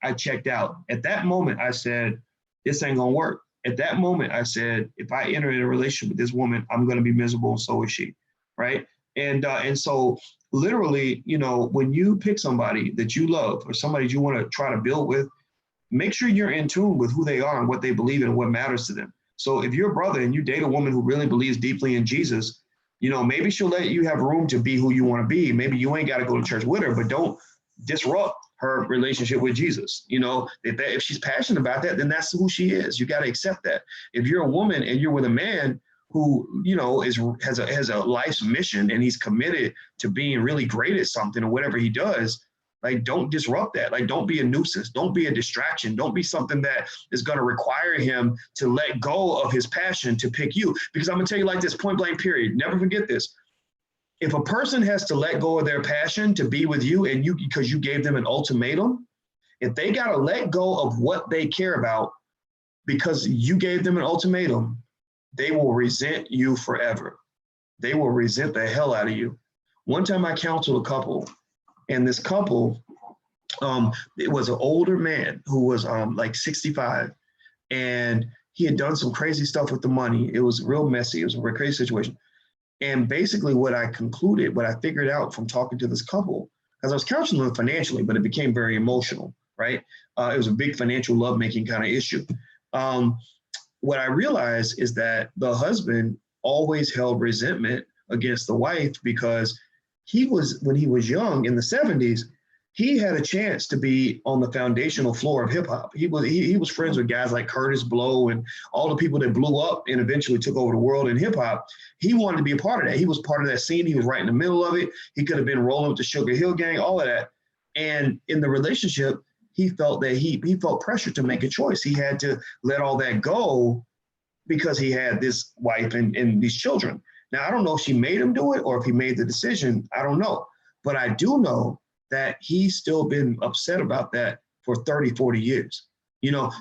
I checked out. At that moment, I said, this ain't gonna work. At that moment, I said, if I enter in a relationship with this woman, I'm gonna be miserable, and so is she, right? And so literally, when you pick somebody that you love, or somebody you want to try to build with, make sure you're in tune with who they are and what they believe in and what matters to them. So if you're a brother and you date a woman who really believes deeply in Jesus, maybe she'll let you have room to be who you want to be. Maybe you ain't got to go to church with her, but don't disrupt her relationship with Jesus. If she's passionate about that, then that's who she is. You got to accept that. If you're a woman and you're with a man who, has a life's mission, and he's committed to being really great at something or whatever he does, like, don't disrupt that. Like, don't be a nuisance. Don't be a distraction. Don't be something that is going to require him to let go of his passion to pick you. Because I'm going to tell you like this, point blank, period. Never forget this. If a person has to let go of their passion to be with you, and because you gave them an ultimatum, if they got to let go of what they care about because you gave them an ultimatum, they will resent you forever. They will resent the hell out of you. One time I counseled a couple, and this couple, it was an older man who was like 65, and he had done some crazy stuff with the money. It was real messy. It was a real crazy situation. And basically what I figured out from talking to this couple, because I was counseling them financially, but it became very emotional, right? It was a big financial lovemaking kind of issue. What I realized is that the husband always held resentment against the wife, because when he was young in the 70s, he had a chance to be on the foundational floor of hip hop. He was friends with guys like Curtis Blow and all the people that blew up and eventually took over the world in hip hop. He wanted to be a part of that. He was part of that scene. He was right in the middle of it. He could have been rolling with the Sugar Hill Gang, all of that. And in the relationship, he felt that he felt pressure to make a choice. He had to let all that go because he had this wife and these children. Now, I don't know if she made him do it or if he made the decision. I don't know. But I do know that he's still been upset about that for 30, 40 years.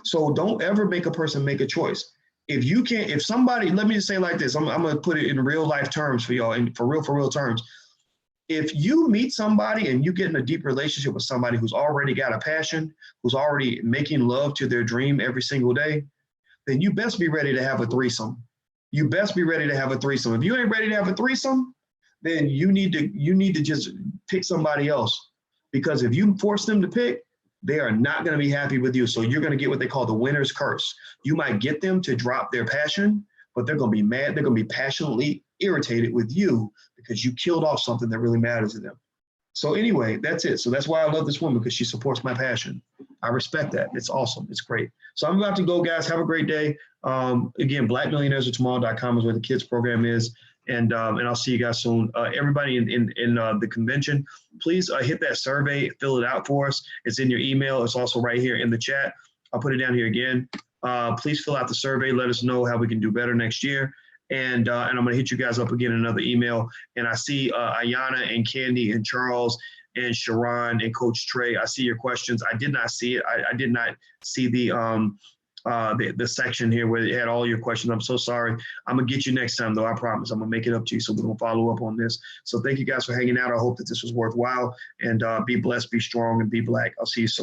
So don't ever make a person make a choice. If somebody, let me just say like this, I'm going to put it in real life terms for y'all, and for real terms. If you meet somebody and you get in a deep relationship with somebody who's already got a passion, who's already making love to their dream every single day, then you best be ready to have a threesome. you best be ready to have a threesome. If you ain't ready to have a threesome, then you need to just pick somebody else, because if you force them to pick, they are not going to be happy with you. So you're going to get what they call the winner's curse. You might get them to drop their passion, but they're going to be mad. They're going to be passionately irritated with you because you killed off something that really matters to them. So anyway, that's it. So that's why I love this woman, because she supports my passion. I respect that. It's awesome. It's great. So I'm about to go, guys. Have a great day. Again, blackmillionairesoftomorrow.com is where the kids program is. And I'll see you guys soon. Everybody in the convention, please hit that survey, fill it out for us. It's in your email. It's also right here in the chat. I'll put it down here again. Please fill out the survey. Let us know how we can do better next year. And I'm going to hit you guys up again in another email. And I see Ayana and Candy and Charles and Sharon and Coach Trey. I see your questions. I did not see it. I did not see the section here where it had all your questions. I'm so sorry. I'm going to get you next time, though. I promise. I'm going to make it up to you. So we're going to follow up on this. So thank you guys for hanging out. I hope that this was worthwhile. And be blessed, be strong, and be black. I'll see you soon.